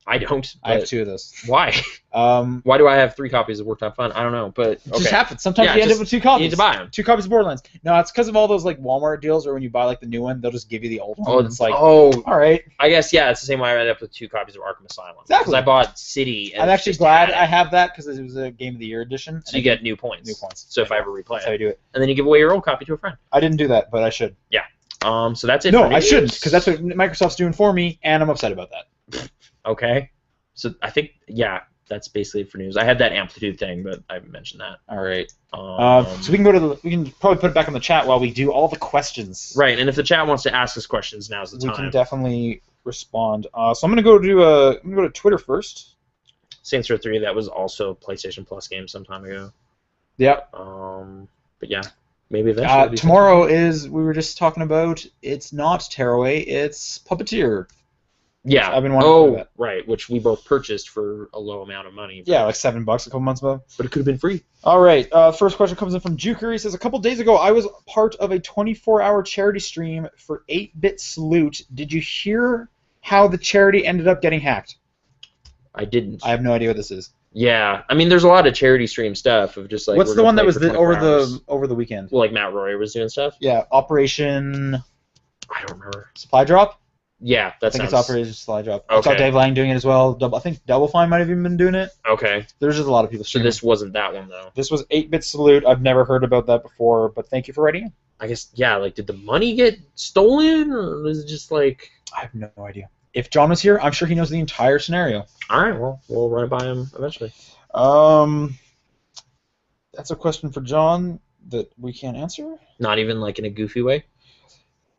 I don't. I have but 2 of those. Why? Why do I have 3 copies of Wartime Fun? I don't know, but It just okay. happens. Sometimes Yeah, you end up just- with 2 copies. You need to buy them. 2 copies of Borderlands. No, it's because of all those like Walmart deals, or when you buy like the new one, they'll just give you the old one. Oh, and it's like, oh, all right. I guess it's the same way I ended up with 2 copies of Arkham Asylum. Exactly. Because I bought City. And I'm it's actually just glad had I it. have that because it was a Game of the Year edition. So you get new points. New points. So if I ever replay That's how it, you do it. and then you give away your old copy to a friend. I didn't do that, but I should. So that's it. No, for I news. shouldn't, because that's what Microsoft's doing for me, and I'm upset about that. Okay. So I think that's basically it for news. I had that Amplitude thing, but I haven't mentioned that. All right. Um, So we can go to we can probably put it back in the chat while we do all the questions. Right, and if the chat wants to ask us questions, now's the We time. can definitely respond. So I'm gonna go to Twitter first. Saints Row 3, that was also a PlayStation Plus game some time ago. Yeah. But yeah, maybe eventually. it'll be Tomorrow is we were just talking about. It's not Tearaway. It's Puppeteer. Yeah. I've been wanting to play that. Right, which we both purchased for a low amount of money. Yeah, like $7 a couple months ago. But it could have been free. All right. First question comes in from Juker. He says, a couple days ago, I was part of a 24-hour charity stream for 8-Bit Salute. Did you hear how the charity ended up getting hacked? I didn't. I have no idea what this is. Yeah, I mean, there's a lot of charity stream stuff of just like. What's we're the gonna one that play was for the, 24 over hours. the over the weekend? Well, like Matt Royer was doing stuff. Yeah, Operation I don't remember. Supply Drop. Yeah, that I think sounds. it's Operation Supply Drop. I saw Okay. Dave Lang doing it as well. I think Double Fine might have even been doing it. Okay, There's just a lot of people so streaming. this wasn't that one though. This was 8-Bit Salute. I've never heard about that before, but thank you for writing in. I guess like did the money get stolen or was it just like? I have no idea. If John was here, I'm sure he knows the entire scenario. All right, well, we'll run it by him eventually. That's a question for John that we can't answer. Not even like in a goofy way.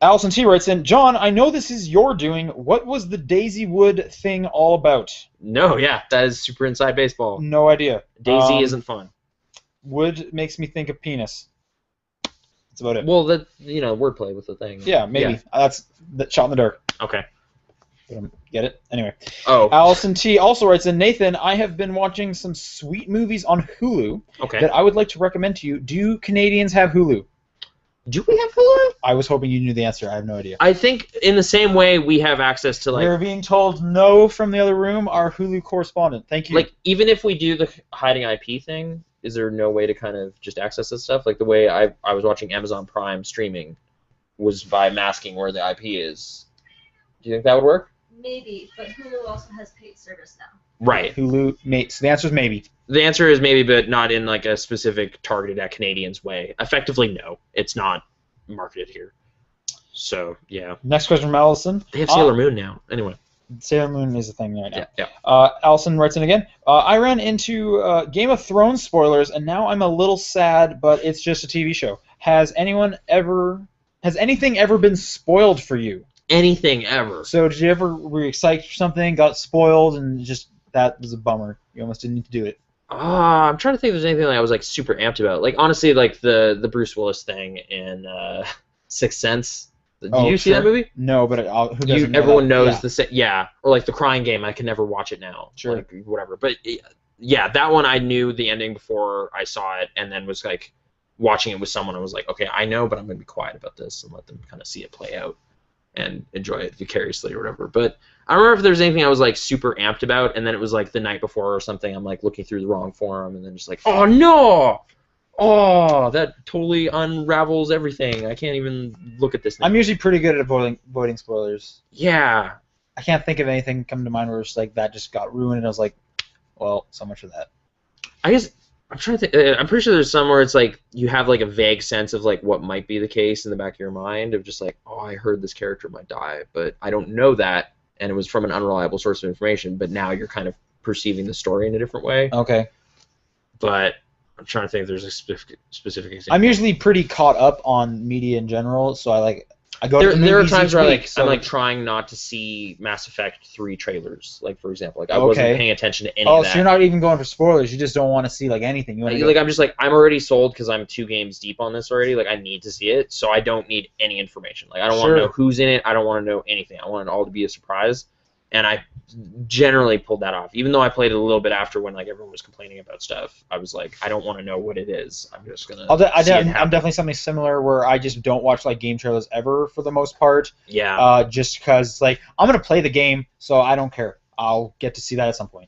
Allison T writes in, John, I know this is your doing. What was the Daisy Wood thing all about? No, yeah, that is super inside baseball. No idea. Daisy isn't fun. Wood makes me think of penis. That's about it. Well, that wordplay with the thing. Yeah, maybe. That's that shot in the dark. Okay. Get it? Anyway. Oh. Allison T also writes in, Nathan, I have been watching some sweet movies on Hulu Okay. that I would like to recommend to you. Do Canadians have Hulu? Do we have Hulu? I was hoping you knew the answer. I have no idea. I think in the same way we have access to like We're being told no from the other room, our Hulu correspondent. Thank you. like even if we do the hiding IP thing, is there no way to kind of just access this stuff? Like the way I was watching Amazon Prime streaming was by masking where the IP is. Do you think that would work? Maybe, but Hulu also has paid service now. Right. Hulu, mate. So the answer is maybe. The answer is maybe, but not in like a specific targeted at Canadians way. Effectively, no. It's not marketed here. So yeah, Next question from Allison. they have Sailor Moon now. Anyway. Sailor Moon is a thing right now. Yeah. Allison writes in again. I ran into Game of Thrones spoilers, and now I'm a little sad, but it's just a TV show. Has anything ever been spoiled for you? Anything ever. So did you ever were you excited for something, got spoiled, and just that was a bummer? You almost didn't need to do it. I'm trying to think if there's anything that I was like super amped about. Like honestly, like the Bruce Willis thing in Sixth Sense. Did you see that movie? No, but who doesn't? Everyone know knows that? yeah, or like the Crying Game. I can never watch it now. Sure. Like, whatever. But yeah, that one I knew the ending before I saw it, and then was like watching it with someone. I was like, okay, I know, but I'm gonna be quiet about this and let them kind of see it play out and enjoy it vicariously or whatever. But I don't remember if there was anything I was like super amped about, and then it was like the night before or something. I'm like looking through the wrong forum, and then just like, oh no. Oh, that totally unravels everything. I can't even look at this now. I'm usually pretty good at avoiding spoilers. Yeah. I can't think of anything come to mind where it's like that just got ruined, and I was like, well, so much for that. I guess I'm trying to think. I'm pretty sure there's some where it's like you have like a vague sense of like what might be the case in the back of your mind of just like, oh, I heard this character might die, but I don't know that, and it was from an unreliable source of information. But now you're kind of perceiving the story in a different way. Okay. But I'm trying to think if there's a specific example. I'm usually pretty caught up on media in general, so I like. I go to the There are movies times each where week, so I'm like trying not to see Mass Effect 3 trailers, like for example, like I wasn't Okay. paying attention to any oh, of that. so you're not even going for spoilers. You just don't want to see like anything. You want to Like I'm just like I'm already sold because I'm 2 games deep on this already. Like I need to see it, so I don't need any information. Like I don't want Sure. to know who's in it. I don't want to know anything. I want it all to be a surprise, and I generally pulled that off. Even though I played it a little bit after when like everyone was complaining about stuff, I was like, I don't want to know what it is. I'm just gonna. I'm happen. definitely something similar where I just don't watch like game trailers ever for the most part. Yeah. Just because like I'm gonna play the game, so I don't care. I'll get to see that at some point.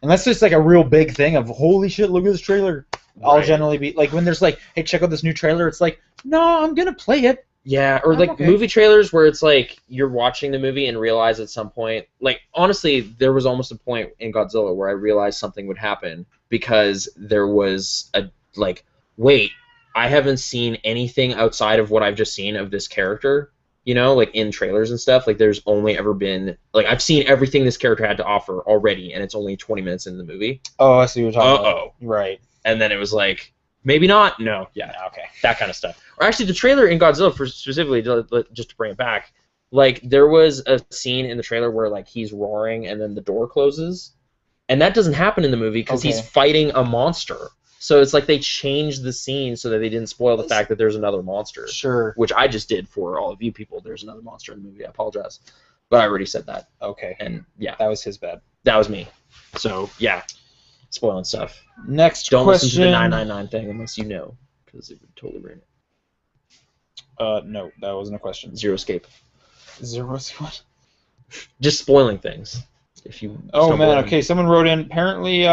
Unless it's like a real big thing of holy shit, look at this trailer. I'll Right. generally be like when there's like, hey, check out this new trailer. It's like, no, I'm gonna play it. Yeah, or I'm like okay. movie trailers where it's like you're watching the movie and realize at some point, like honestly, there was almost a point in Godzilla where I realized something would happen because there was a like, wait, I haven't seen anything outside of what I've just seen of this character, you know, like in trailers and stuff. Like there's only ever been like I've seen everything this character had to offer already, and it's only 20 minutes into the movie. Oh, I see what you're talking about. Uh-oh. Right. And then it was like, maybe not. No, yeah, Okay. that kind of stuff. Or actually, the trailer in Godzilla, for specifically, just to bring it back, like there was a scene in the trailer where like he's roaring and then the door closes, and that doesn't happen in the movie because he's Okay. fighting a monster. So it's like they changed the scene so that they didn't spoil the fact that there's another monster, Sure. which I just did for all of you people. There's another monster in the movie. I apologize, but I already said that, Okay. and yeah, That was his bad. that was me. So yeah, spoiling stuff. Next Don't question. listen to the 999 thing unless you know, because it would totally ruin it. No, that wasn't a question. Zero Escape. Zero. What? Just spoiling things. If you. Oh stumble man. in. Okay. Someone wrote in. Apparently,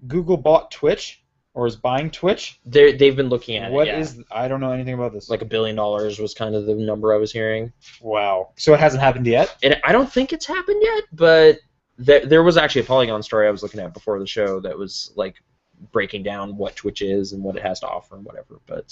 Google bought Twitch or is buying Twitch. They've been looking at What it. Yeah. is? I don't know anything about this. Like $1 billion was kind of the number I was hearing. Wow. So it hasn't happened yet. And I don't think it's happened yet, but there was actually a Polygon story I was looking at before the show that was like breaking down what Twitch is and what it has to offer and whatever. But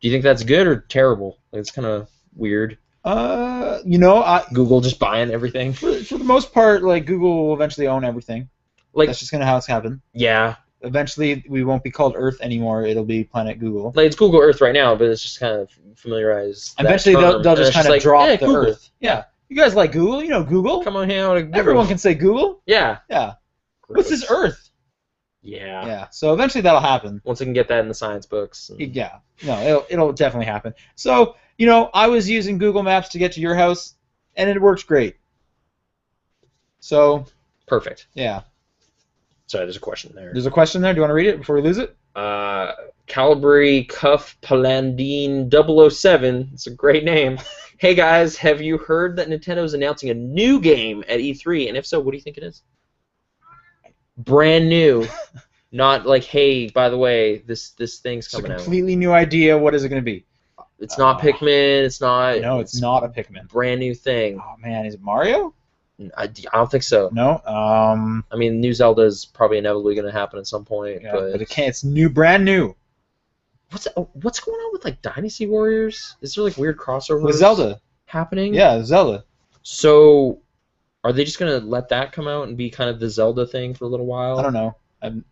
do you think that's good or terrible? Like, it's kind of weird. Google just buying everything. For the most part, like Google will eventually own everything. Like, That's just gonna how it's happened. yeah, Eventually, we won't be called Earth anymore. It'll be Planet Google. like it's Google Earth right now, but it's just kind of familiarized. that Eventually, term, they'll and just it's kind of like, drop eh, the Google. Earth. Yeah. You guys like Google? You know Google. Come on, hang out with Google. Everyone can say Google. Yeah. Yeah. What's this Gross. Earth? Yeah. Yeah. So eventually that'll happen. Once I can get that in the science books. and- Yeah. No, it'll definitely happen. So, I was using Google Maps to get to your house, and it works great. So, Perfect. yeah. Sorry, there's a question there. There's a question there. Do you want to read it before we lose it? Calibri Cuff Palandine 007. It's a great name. Hey guys, have you heard that Nintendo's announcing a new game at E3? And if so, what do you think it is? Brand new. Not like, hey, by the way, this thing's It's a coming out. completely new idea. What is it going to be? It's not Pikmin. It's not. No, it's not a Pikmin. Brand new thing. Oh man, is it Mario? I don't think so. No. I mean, new Zelda is probably inevitably going to happen at some point. Yeah, but but it can't. It's new, brand new. what's going on with like Dynasty Warriors? Is there like weird crossovers With Zelda. happening? Yeah, Zelda. So, are they just gonna let that come out and be kind of the Zelda thing for a little while? I don't know.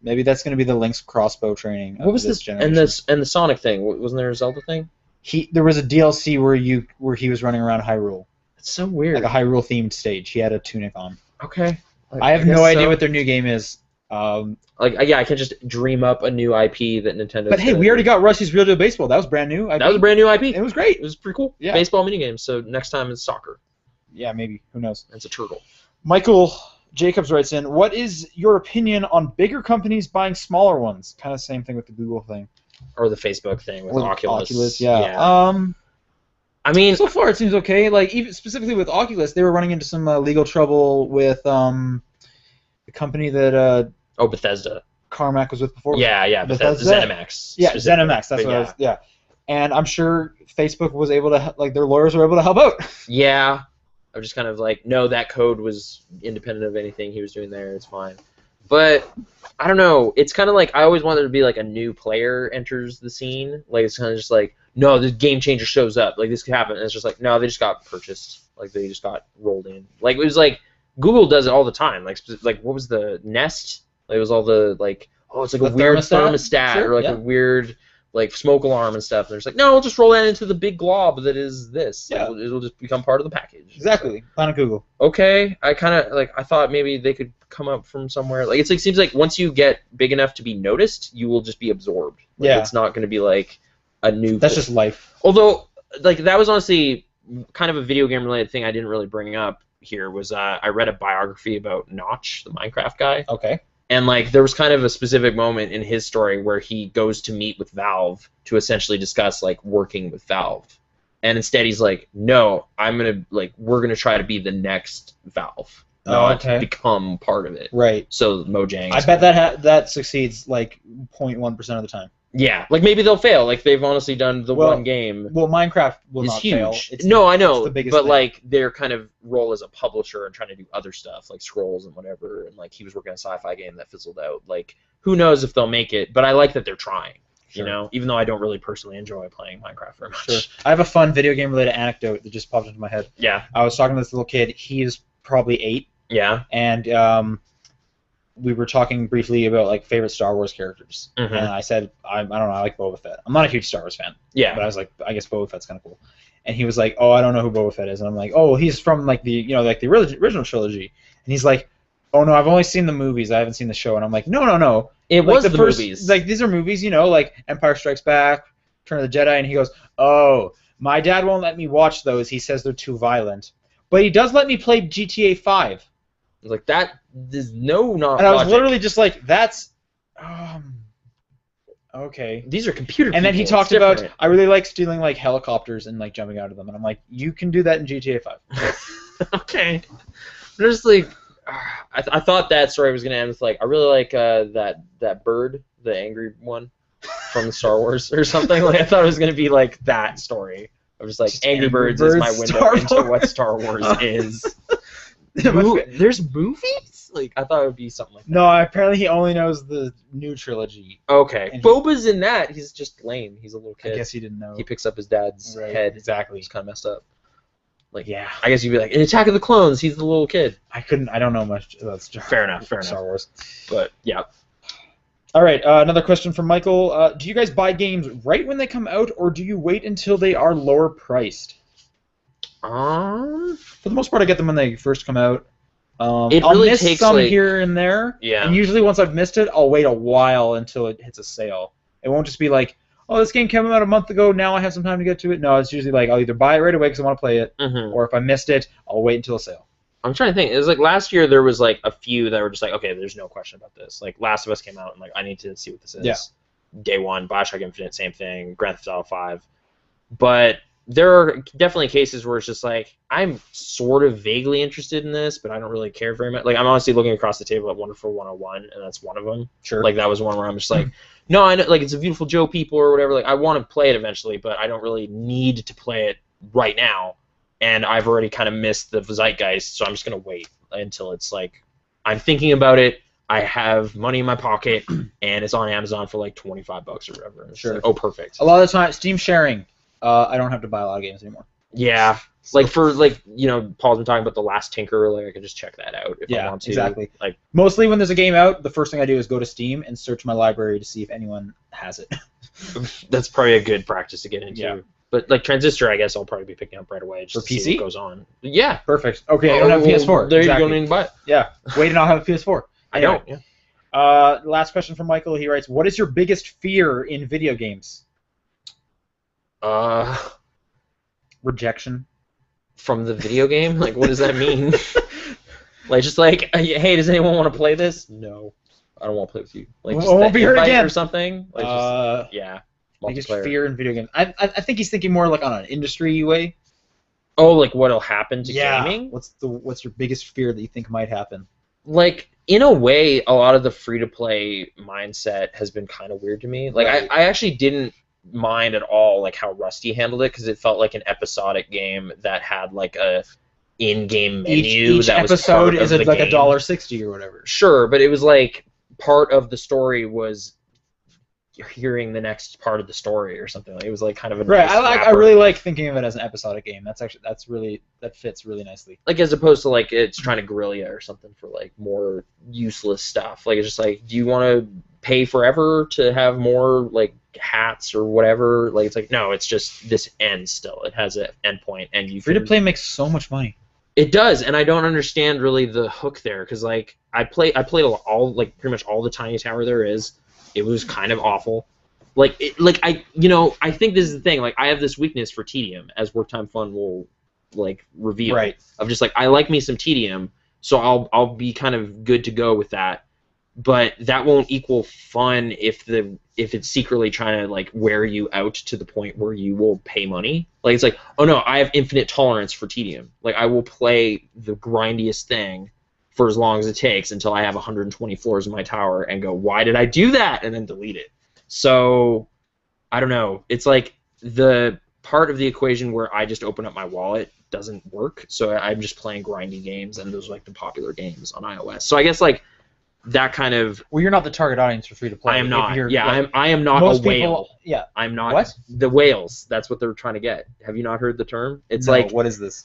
Maybe that's going to be the Link's crossbow training. What was this this generation. and the Sonic thing? Wasn't there a Zelda thing? There was a DLC where he was running around Hyrule, It's so weird. like a Hyrule themed stage. He had a tunic on. Okay. I have guess no idea so. what their new game is. Like, yeah, I can just dream up a new IP that Nintendo. But hey, we already got Rusty's Real Deal Baseball. That was brand new. That was a brand new IP. It was great. It was pretty cool. Yeah. Baseball minigames. So next time it's soccer. Yeah, maybe. Who knows? It's a turtle. Michael Jacobs writes in, what is your opinion on bigger companies buying smaller ones? Kind of same thing with the Google thing. Or the Facebook thing with Or Oculus. yeah. I mean, So far it seems okay. Like even specifically with Oculus, they were running into some legal trouble with the company that Bethesda. Carmack was with before. Yeah, Bethesda? ZeniMax. Yeah, specifically. ZeniMax. That's But what I was. Yeah, and I'm sure Facebook was able to, like, their lawyers were able to help out. Yeah. I'm just kind of like, no, that code was independent of anything he was doing there. It's fine. But I don't know. It's kind of like I always wanted to be like a new player enters the scene. Like it's kind of just like, no, this game changer shows up. Like this could happen. And it's just like, no, they just got purchased. Like they just got rolled in. Like it was like Google does it all the time. Like what was the Nest? Like, it was all the like, oh, it's like The a weird thermostat? thermostat Sure, or like yeah. a weird like smoke alarm and stuff. And they're just like, no, we'll just roll that into the big glob that is this. Yeah. Like, it'll just become part of the package. Exactly. Planet Google. Okay, I kind of like. I thought maybe they could come up from somewhere. Like it's like seems like once you get big enough to be noticed, you will just be absorbed. Like, Yeah. it's not going to be like a new. That's just life. Although, like that was honestly kind of a video game related thing I didn't really bring up here. Was I read a biography about Notch, the Minecraft guy, Okay. and like there was kind of a specific moment in his story where he goes to meet with Valve to essentially discuss like working with Valve. And instead he's like, no, we're gonna try to be the next Valve, not become part of it. Right. So Mojang. I bet that succeeds like 0.1% of the time. Yeah, like maybe they'll fail. Like they've honestly done the Well, one game. Well, Minecraft will is not huge. fail. No, I know, the biggest but thing. like their kind of role as a publisher and trying to do other stuff like Scrolls and whatever, and like he was working on a sci-fi game that fizzled out. Like who knows if they'll make it? But I like that they're trying. Sure. You know, even though I don't really personally enjoy playing Minecraft very much. Sure. I have a fun video game related anecdote that just popped into my head. Yeah. I was talking to this little kid. He's probably 8, Yeah. and we were talking briefly about like favorite Star Wars characters. Mhm. And I said, I don't know, I like Boba Fett. I'm not a huge Star Wars fan, Yeah. but I was like, I guess Boba Fett's kind of cool. And he was like, oh, I don't know who Boba Fett is. And I'm like, oh, he's from like the original trilogy. And he's like, oh no, I've only seen the movies. I haven't seen the show. And I'm like, no. It Like, was the first, movies. Like these are movies, like Empire Strikes Back, Return of the Jedi. And he goes, oh, my dad won't let me watch those. He says they're too violent. But he does let me play GTA 5. I was like that. There's no not. And I was logic. literally just like, that's okay. These are computer. And then he people. talked It's about, different. I really like stealing like helicopters and like jumping out of them. And I'm like, you can do that in GTA 5. Okay. There's like, I thought that story was gonna end with like, I really like that bird, the angry one, from Star Wars or something. Like I thought it was gonna be like that story. I was like, Just Angry Angry Birds is my Birds, window Star into Wars. what Star Wars is. My There's movies? Like I thought it would be something like that. No, apparently he only knows the new trilogy. Okay. And Boba's in that. He's just lame. He's a little I kid. guess he didn't know. He picks up his dad's Right, head. exactly. He's kind of messed up. Like, Yeah. I guess you'd be like, in Attack of the Clones, he's the little kid. I don't know much about Fair enough. Star Wars. But yeah. All right, another question from Michael. Do you guys buy games right when they come out, or do you wait until they are lower priced? For the most part, I get them when they first come out. It I'll really miss takes, some like- here and there. Yeah. And usually once I've missed it, I'll wait a while until it hits a sale. It won't just be like, oh, this game came out a month ago, now I have some time to get to it. No, it's usually like, I'll either buy it right away because I want to play it, Mm-hmm. or if I missed it, I'll wait until a sale. I'm trying to think. It was like last year there was like a few that were just like, okay, there's no question about this. Like Last of Us came out and like I need to see what this is. Yeah. Day one, Bioshock Infinite, same thing. Grand Theft Auto 5. But there are definitely cases where it's just like I'm sort of vaguely interested in this, but I don't really care very much. Like I'm honestly looking across the table at Wonderful 101, and that's one of them. Sure. Like that was one where I'm just like, no, I know, like it's a Beautiful Joe people or whatever. Like I want to play it eventually, but I don't really need to play it right now. And I've already kind of missed the zeitgeist, so I'm just gonna wait until it's like I'm thinking about it. I have money in my pocket, and it's on Amazon for like $25 or whatever. It's Sure. like, oh, perfect. A lot of the time, Steam sharing, I don't have to buy a lot of games anymore. Yeah. Like for like Paul's been talking about The Last Tinker. Like I could just check that out if I Yeah, want to. exactly. Like Mostly when there's a game out, the first thing I do is go to Steam and search my library to see if anyone has it. that's probably a good practice to get into. Yeah. But like Transistor, I guess I'll probably be picking up right away just For to see PC? what goes on. Yeah. Perfect. Okay, I don't have a PS4. There exactly. you go, and buy it. Yeah, wait and I'll have a PS4. I Anyway, don't. Yeah. Last question from Michael. He writes, what is your biggest fear in video games? Rejection. From the video game? Like, what does that mean? Like, just like, hey, does anyone want to play this? No, I don't want to play with you. Like, Well, just I won't the be heard invite again. or something. Like, just, yeah, Biggest multiplayer. fear in video games. I think he's thinking more like on an industry way. Oh, like what'll happen to gaming? What's your biggest fear that you think might happen? Like, in a way, a lot of the free-to-play mindset has been kind of weird to me. Like, Right. I actually didn't mind at all like how Rusty handled it because it felt like an episodic game that had like a in-game menu. Each that was episode part is of the like game. $1.60 or whatever. Sure, but it was like part of the story was hearing the next part of the story or something. Like, it was like kind of a Right. nice I wrapper. really like thinking of it as an episodic game. That fits really nicely. Like as opposed to like it's trying to grill you or something for like more useless stuff. Like it's just like, do you want to pay forever to have more like hats or whatever. Like it's like no, it's just this ends still. It has an endpoint, and you Free to can- play makes so much money. It does, and I don't understand really the hook there because like I played all like pretty much all the Tiny Tower there is. It was kind of awful. Like I think this is the thing. Like I have this weakness for tedium, as Work Time Fun will like reveal. Right. Of just like I like me some tedium, so I'll be kind of good to go with that. But that won't equal fun if it's secretly trying to like wear you out to the point where you will pay money. Like it's like, oh no, I have infinite tolerance for tedium. Like I will play the grindiest thing for as long as it takes until I have 120 floors in my tower and go, why did I do that? And then delete it. So I don't know. It's like the part of the equation where I just open up my wallet doesn't work. So I'm just playing grindy games, and those are like the popular games on iOS. So I guess like that kind of Well, you're not the target audience for free to play. I am If not. you're, Yeah, like, I am not most a whale. people. Yeah. I'm not What? the whales. That's what they're trying to get. Have you not heard the term? It's No, like what is this?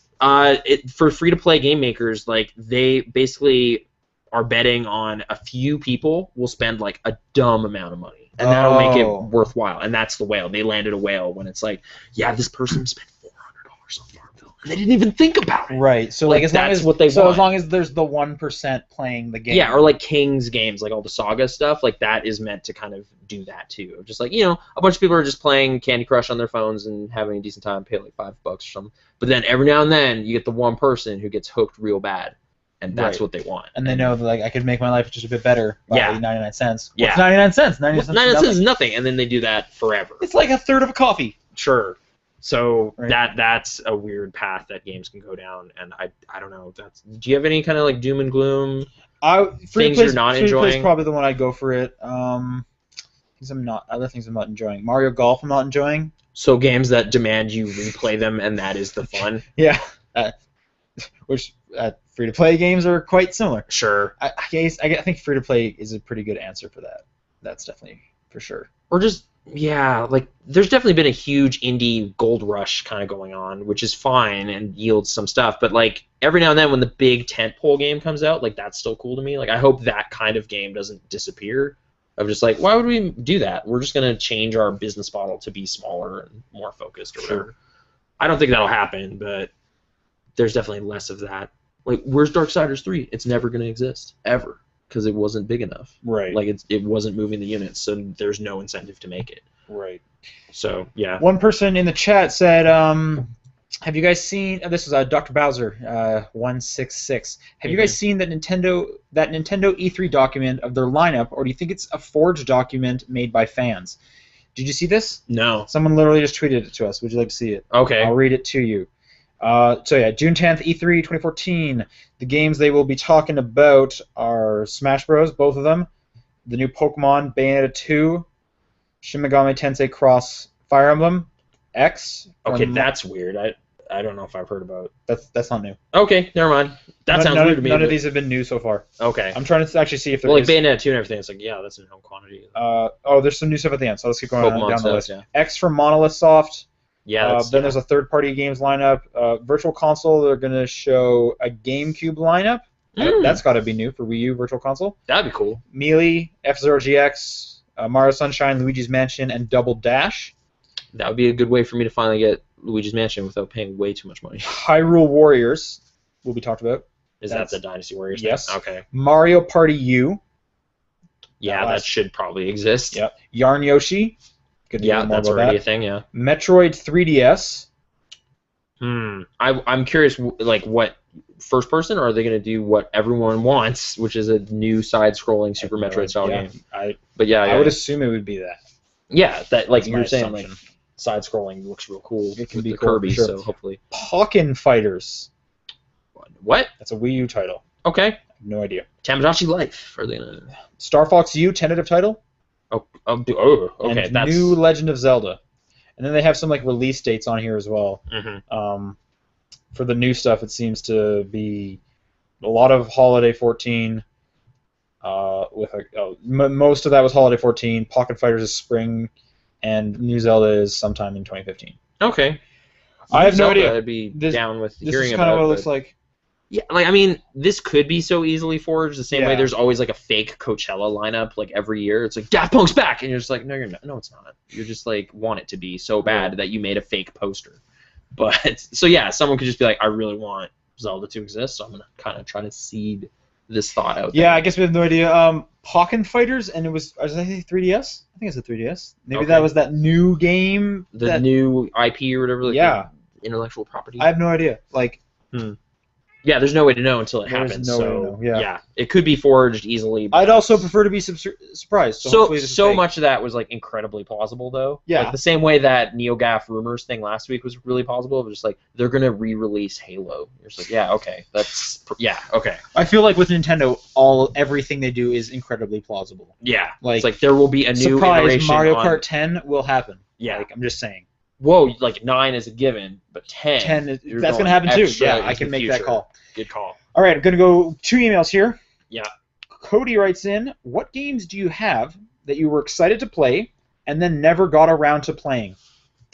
for free to play game makers, like they basically are betting on a few people will spend like a dumb amount of money, and that'll make it Oh. worthwhile. And that's the whale. They landed a whale when it's like, yeah, this person spent $400 on Farmville, and they didn't even think about it. Right. So Like, as long that's as what they so want. as long as there's the 1% playing the game. Yeah, or like King's games, like all the Saga stuff, like that is meant to kind of do that too. Just like, a bunch of people are just playing Candy Crush on their phones and having a decent time, pay like $5 or something. But then every now and then you get the one person who gets hooked real bad, and that's Right. what they want. And they know that like I could make my life just a bit better by Yeah. 99 cents. Yeah. What's 99 cents? 99 cents. 99 is cents is nothing. nothing, and then they do that forever. It's like a third of a coffee. Sure. So Right. that's a weird path that games can go down, and I don't know. Do you have any kind of like doom and gloom? Free Things to you're not Free to play is enjoying? probably the one I'd go for it. Things I'm not. Other things I'm not enjoying. Mario Golf I'm not enjoying. So games that demand you replay them, and that is the fun. Yeah. Which free to play games are quite similar. Sure. I think free to play is a pretty good answer for that. That's definitely for sure. Or just like there's definitely been a huge indie gold rush kind of going on, which is fine and yields some stuff, but like every now and then when the big tentpole game comes out, like that's still cool to me. Like I hope that kind of game doesn't disappear. Of just like, why would we do that? We're just gonna change our business model to be smaller and more focused or whatever. I don't think that'll happen, but there's definitely less of that. Like, where's Darksiders 3? It's never gonna exist ever because it wasn't big enough. Right. Like it wasn't moving the units, so there's no incentive to make it. Right. So yeah. One person in the chat said, "Have you guys seen?" This is Dr. Bowser 166. Have you guys seen that Nintendo E3 document of their lineup, or do you think it's a forged document made by fans? Did you see this? No. Someone literally just tweeted it to us. Would you like to see it? Okay. I'll read it to you. So yeah, June 10th, E3 2014. The games they will be talking about are Smash Bros. Both of them, the new Pokemon, Bayonetta 2, Shin Megami Tensei Cross Fire Emblem X. Okay, from- that's weird. I don't know if I've heard about. that's not new. Okay, never mind. That sounds none weird to me. None of but- these have been new so far. Okay. I'm trying to actually see if there Well, like is- Bayonetta 2 and everything, it's like, yeah, that's a known quantity. there's some new stuff at the end, so let's keep going Pokemon down the stuff, list. yeah. X from Monolith Soft. Yeah. That's, Then there's a third-party games lineup. Virtual Console, they're going to show a GameCube lineup. That's got to be new for Wii U Virtual Console. that'd be cool. Melee, F-Zero GX, Mario Sunshine, Luigi's Mansion, and Double Dash. That would be a good way for me to finally get Luigi's Mansion without paying way too much money. Hyrule Warriors will be talked about. Is That's- that the Dynasty Warriors? Yes. Thing? Okay. Mario Party U. Yeah, That that last- should probably exist. Yep. Yarn Yoshi. Good to Yeah, hear more that's about already that. a thing. Yeah. Metroid 3DS. I'm curious, like, what first person, or are they going to do what everyone wants, which is a new side-scrolling Super I have no Metroid style idea. game? But yeah, I would assume it would be that. yeah, that like That's you my were saying, like assumption. side-scrolling looks real cool. It can with be the cool, Kirby, for sure. so hopefully. Pokken Fighters. What? That's a Wii U title. Okay. I have no idea. Tamagotchi Life. Are they gonna? Star Fox U tentative title. Okay. And That's new Legend of Zelda. And then they have some like release dates on here as well. Mhm. For the new stuff, it seems to be a lot of Holiday 14. Most of that was Holiday 14. Pocket Fighters is spring, and New Zelda is sometime in 2015. Okay. I have no Zelda, idea. I'd be This- down with This hearing is kind about of what it it, looks like. Yeah, like I mean, this could be so easily forged the same way Yeah. there's always like a fake Coachella lineup like every year. It's like Daft Punk's back, and you're just like, no, you're not. No, it's not. You're just like want it to be so bad that you made a fake poster. But so yeah, someone could just be like, I really want Zelda to exist, so I'm gonna kind of try to seed this thought out there. Yeah, I guess we have no idea. Pokken Fighters, and it was I 3DS. I think it's a 3DS. Maybe Okay. that was that new game. The new IP or whatever. Like Yeah. the intellectual property. I have no idea. Like, Yeah, there's no way to know until it There's happens. no way to so know, yeah. it could be forged easily. But I'd also prefer to be surprised. So hopefully this is fake. much of that was like incredibly plausible though. Yeah. Like the same way that NeoGAF rumors thing last week was really plausible. It was just like they're gonna re-release Halo. You're just like, yeah, okay, okay, I feel like with Nintendo, everything they do is incredibly plausible. yeah. Like, It's like there will be a new Surprise! iteration Mario on- Kart 10 will happen. Yeah. Like, I'm just saying. Whoa, like 9 is a given, but 10. 10 is, you're that's going gonna happen too. extra Yeah, I into can the make that future. call. Good call. All right, I'm gonna go 2 emails here. Yeah. Cody writes in, "What games do you have that you were excited to play and then never got around to playing?"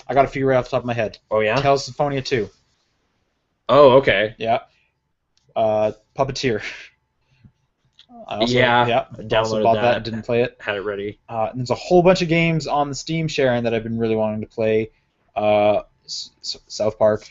I got a few right off the top of my head. Oh yeah. Tales of Symphonia 2. Oh okay. Yeah. Puppeteer. I also, Yeah, I Also downloaded bought that that. and didn't play it. Had it ready. And there's a whole bunch of games on the Steam sharing that I've been really wanting to play. South Park.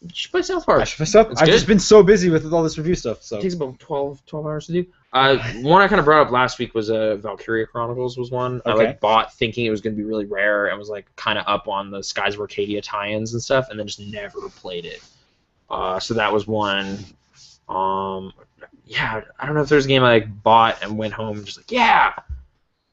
You should play South Park. I should play South. It's I've good. just been so busy with all this review stuff. So It takes about 12 hours to do. One I kind of brought up last week was Valkyria Chronicles was one. I Okay. like bought thinking it was going to be really rare and was like kind of up on the Skies of Arcadia tie-ins and stuff, and then just never played it. So that was one. Yeah, I don't know if there's a game I like bought and went home and just like, yeah.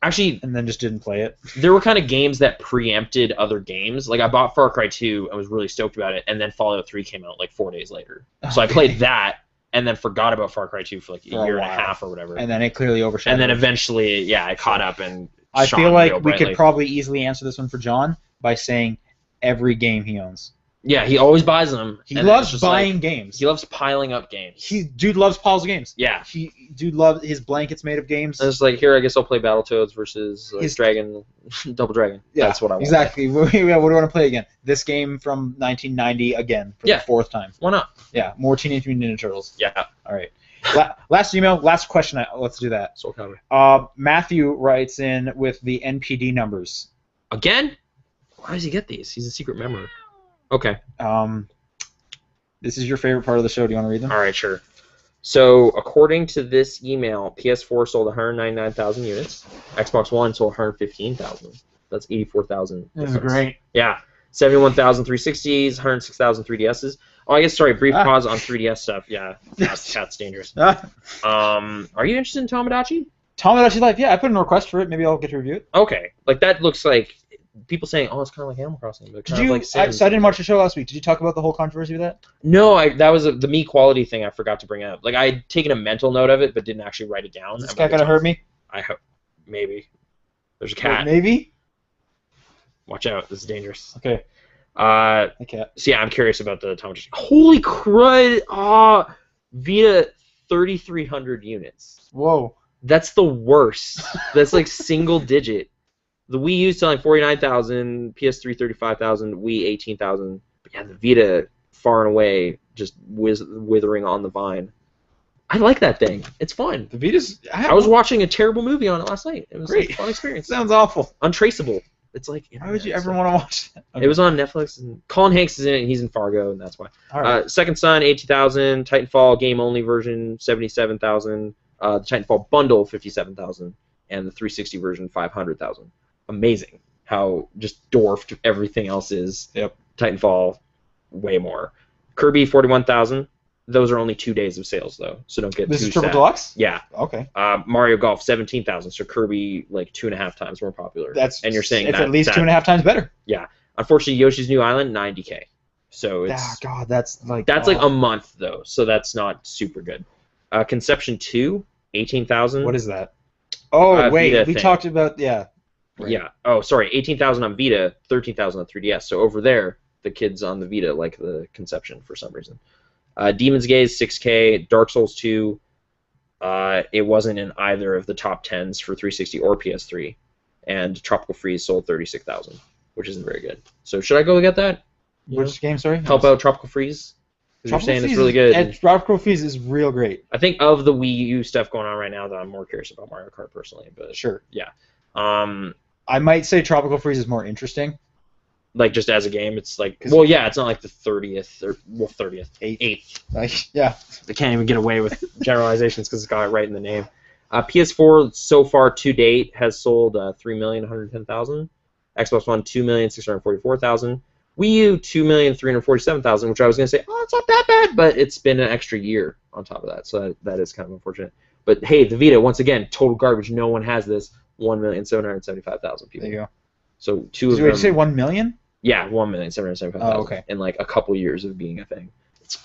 Actually, and then just didn't play it. there were kind of games that preempted other games. Like I bought Far Cry 2 and was really stoked about it, and then Fallout 3 came out like 4 days later. So I played that and then forgot about Far Cry 2 for like a For a year and a while. half or whatever. And then it clearly overshadowed. And then eventually, yeah, I caught up and I shone feel like real we could brightly. probably easily answer this one for John by saying every game he owns. Yeah, he always buys them. He and then it's loves just buying like- games. He loves piling up games. Dude loves Paul's games. Yeah. Dude loves his blankets made of games. And it's like, here, I guess I'll play Battletoads versus like, His- Dragon, Double Dragon. Yeah, That's what I want. Exactly. What do you want to play again? This game from 1990 again for Yeah. the 4th time. Why not? Yeah, more Teenage Mutant Ninja Turtles. Yeah. All right. Last email, last question. Let's do that. Soul Calibur. Matthew writes in with the NPD numbers. Again? Why does he get these? He's a secret member. Okay. This is your favorite part of the show. Do you want to read them? All right, sure. So, according to this email, PS4 sold 199,000 units. Xbox One sold 115,000. That's 84,000. This is difference. great. Yeah. 71,000 360s, 106,000 3DSs. Oh, I guess, sorry, brief Ah. pause on 3DS stuff. Yeah, cat's dangerous. Are you interested in Tomodachi? Tomodachi Life. Yeah, I put in a request for it. Maybe I'll get to review it. Okay. Like, that looks like people saying, oh, it's kind of like Animal Crossing. But Did kind you? of like Sims. So I didn't watch the show last week. Did you talk about the whole controversy with that? No, that was the me quality thing I forgot to bring up. Like, I'd taken a mental note of it, but didn't actually write it down. Is this And guy by the gonna time- hurt me? I hope. Maybe. There's a cat. Maybe. Watch out. This is dangerous. Okay. So Okay. yeah, I'm curious about the Tomodachi. Holy crud! Vita 3,300 units. Whoa. That's the worst. That's like single digit. The Wii U selling 49,000, PS3 35,000, Wii 18,000. But yeah, the Vita far and away just withering on the vine. I like that thing. It's fun. The Vita's. I was watching a terrible movie on it last night. It was Great. a fun experience. Sounds awful. Untraceable. It's like Why would you internet, ever so- want to watch that? It was on Netflix, and Colin Hanks is in it, and he's in Fargo, and that's why. All right. Second Son, 80,000. Titanfall game-only version, 77,000. The Titanfall bundle, 57,000. And the 360 version, 500,000. Amazing how just dwarfed everything else is. Yep. Titanfall, way more. Kirby, 41,000. Those are only 2 days of sales, though, so don't get This too is Triple sad. Deluxe. Yeah. Okay. Mario Golf, 17,000. So Kirby, like 2.5 times more popular. And you're saying it's that, at least that- 2.5 times better. Unfortunately, Yoshi's New Island, 90K. So it's Ah, God, that's like. like a month though, so that's not super good. Conception 2, 18,000. What is that? Oh wait, Vita we thing. talked about Right. Yeah. Oh, sorry, 18,000 on Vita, 13,000 on 3DS. So over there, the kids on the Vita like the Conception for some reason. Demon's Gaze, 6K. Dark Souls 2. It wasn't in either of the top 10s for 360 or PS3. And Tropical Freeze sold 36,000, which isn't very good. So should I go get that? You know? Which game? Sorry. Help out Tropical Freeze. because you're saying it's really good. Tropical Freeze is real great. I think of the Wii U stuff going on right now, that I'm more curious about Mario Kart personally. But Sure. yeah, I might say Tropical Freeze is more interesting. like just as a game, it's like, well, yeah, it's not like the 30th or 30th, 8th. Like, yeah. They can't even get away with generalizations because it's got it right in the name. PS4 so far to date has sold 3,110,000. Xbox One 2,644,000. Wii U 2,347,000, which I was gonna say, oh, it's not that bad, but it's been an extra year on top of that, so that is kind of unfortunate. But hey, the Vita, once again, total garbage. No one has this. 1,775,000 people. There you go. So two of Did them. you say 1 million? Yeah, 1,775,000. Oh, okay. In like a couple years of being a thing.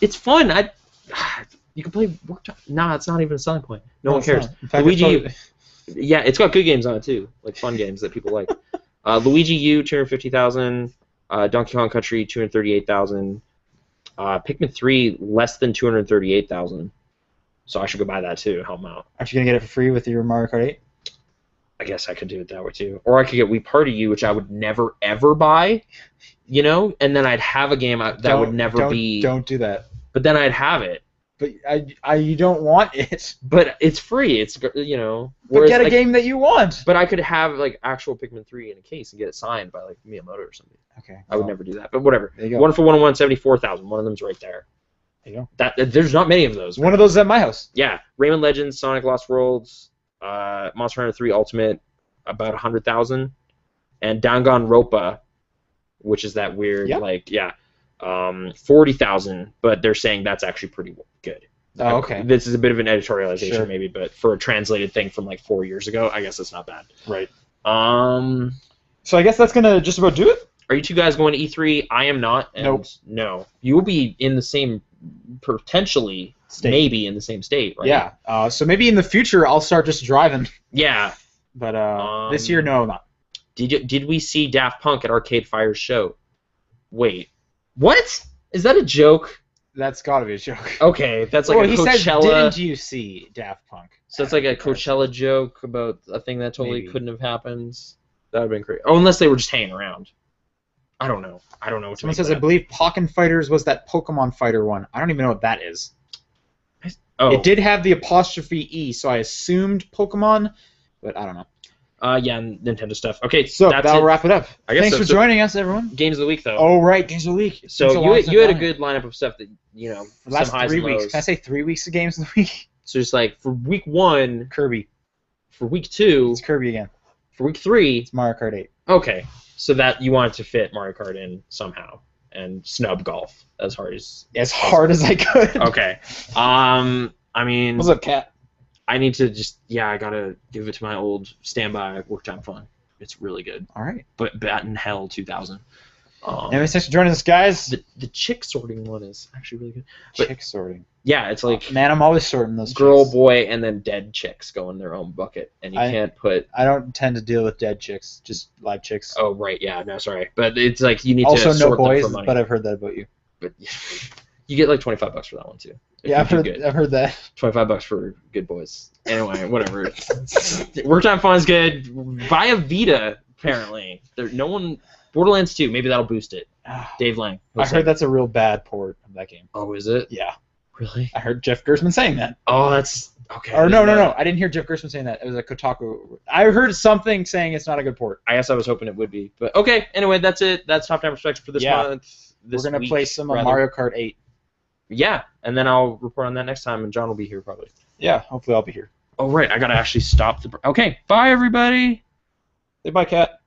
It's fun. You can play Worktop. Nah, it's not even a selling point. No one it's cares. not. In fact, Luigi. Yeah, it's got good games on it too, like fun games that people like. Luigi U 250,000. Donkey Kong Country 238,000. Pikmin 3 less than 238,000. So I should go buy that too. Help them out. Aren't you gonna get it for free with your Mario Kart 8? I guess I could do it that way too. Or I could get Wii Party U, which I would never ever buy, you know, and then I'd have a game that would never be. Don't do that. But then I'd have it. But you don't want it. But it's free. It's, you know. But get a game that you want. But I could have like actual Pikmin 3 in a case and get it signed by like Miyamoto or something. Okay. I would never do that. But whatever. There you go. 1 for 101, 74,000. One of them's right there. There you go. There's not many of those. One of those is at my house. Yeah. Rayman Legends, Sonic Lost Worlds, Monster Hunter 3 Ultimate, about 100,000, and Danganronpa, which is that weird 40,000. But they're saying that's actually pretty good. Oh, okay. This is a bit of an editorialization, Sure. maybe, but for a translated thing from like 4 years ago, I guess it's not bad. Right. So I guess that's gonna just about do it. Are you two guys going to E3? I am not. And Nope. No. You will be in the same, potentially, State. maybe in the same state, right? Yeah. So maybe in the future I'll start just driving. Yeah. But this year, no, not. Did we see Daft Punk at Arcade Fire's show? Wait. What? Is that a joke? That's gotta be a joke. Okay, that's like a he Coachella. said, didn't you see Daft Punk? So it's like a Coachella joke about a thing that totally Maybe. couldn't have happened. That would have been great. Oh, unless they were just hanging around. I don't know. I don't know what to Someone make says, of I that. believe Pokken Fighters was that Pokemon Fighter one. I don't even know what that is. Oh. It did have the apostrophe E, so I assumed Pokemon, but I don't know. Yeah, Nintendo stuff. Okay, So that's that'll it. wrap it up. I guess Thanks so. for joining us, everyone. Games of the week, though. Oh, right, Games of the Week. So you had a good lineup of stuff that, you know, The last some highs 3 and weeks. lows. Can I say 3 weeks of Games of the Week? So just like for week 1, Kirby. for week 2, It's Kirby again. for week 3. It's Mario Kart 8. Okay, so that you wanted to fit Mario Kart in somehow and snub golf as hard as. As hard as I could. Okay. I mean, What's up, Cat? I need to just I gotta give it to my old standby Work Time Fun. It's really good. All right. But Bat in Hell 2000. Anyway, thanks for joining us, guys. The chick sorting one is actually really good. But- Chick sorting. Yeah, it's like Man, I'm always sorting those girl, chicks. boy, and then dead chicks go in their own bucket, and you can't put. I don't tend to deal with dead chicks, just live chicks. Oh right, yeah, no, sorry, but it's like you need Also, to no sort boys, them for money. but I've heard that about you. But you get like $25 for that one too. if Yeah, you do good. I've heard that. $25 for good boys. Anyway, whatever. Work Time Fun is good. Buy a Vita. Apparently, no one. Borderlands 2. Maybe that'll boost it. Dave Lang. I heard that's a real bad port of that game. Oh, is it? Yeah. Really? I heard Jeff Gerstmann saying that. Oh, that's okay. Or no. I didn't hear Jeff Gerstmann saying that. It was a Kotaku. I heard something saying it's not a good port. I guess I was hoping it would be, but okay. Anyway, that's it. That's Top Down Perspective for this month. We're gonna week, play some rather. Mario Kart 8. Yeah, and then I'll report on that next time, and John will be here probably. Yeah, hopefully I'll be here. Oh right, I gotta actually stop the. Okay, bye everybody. Say bye, Cat.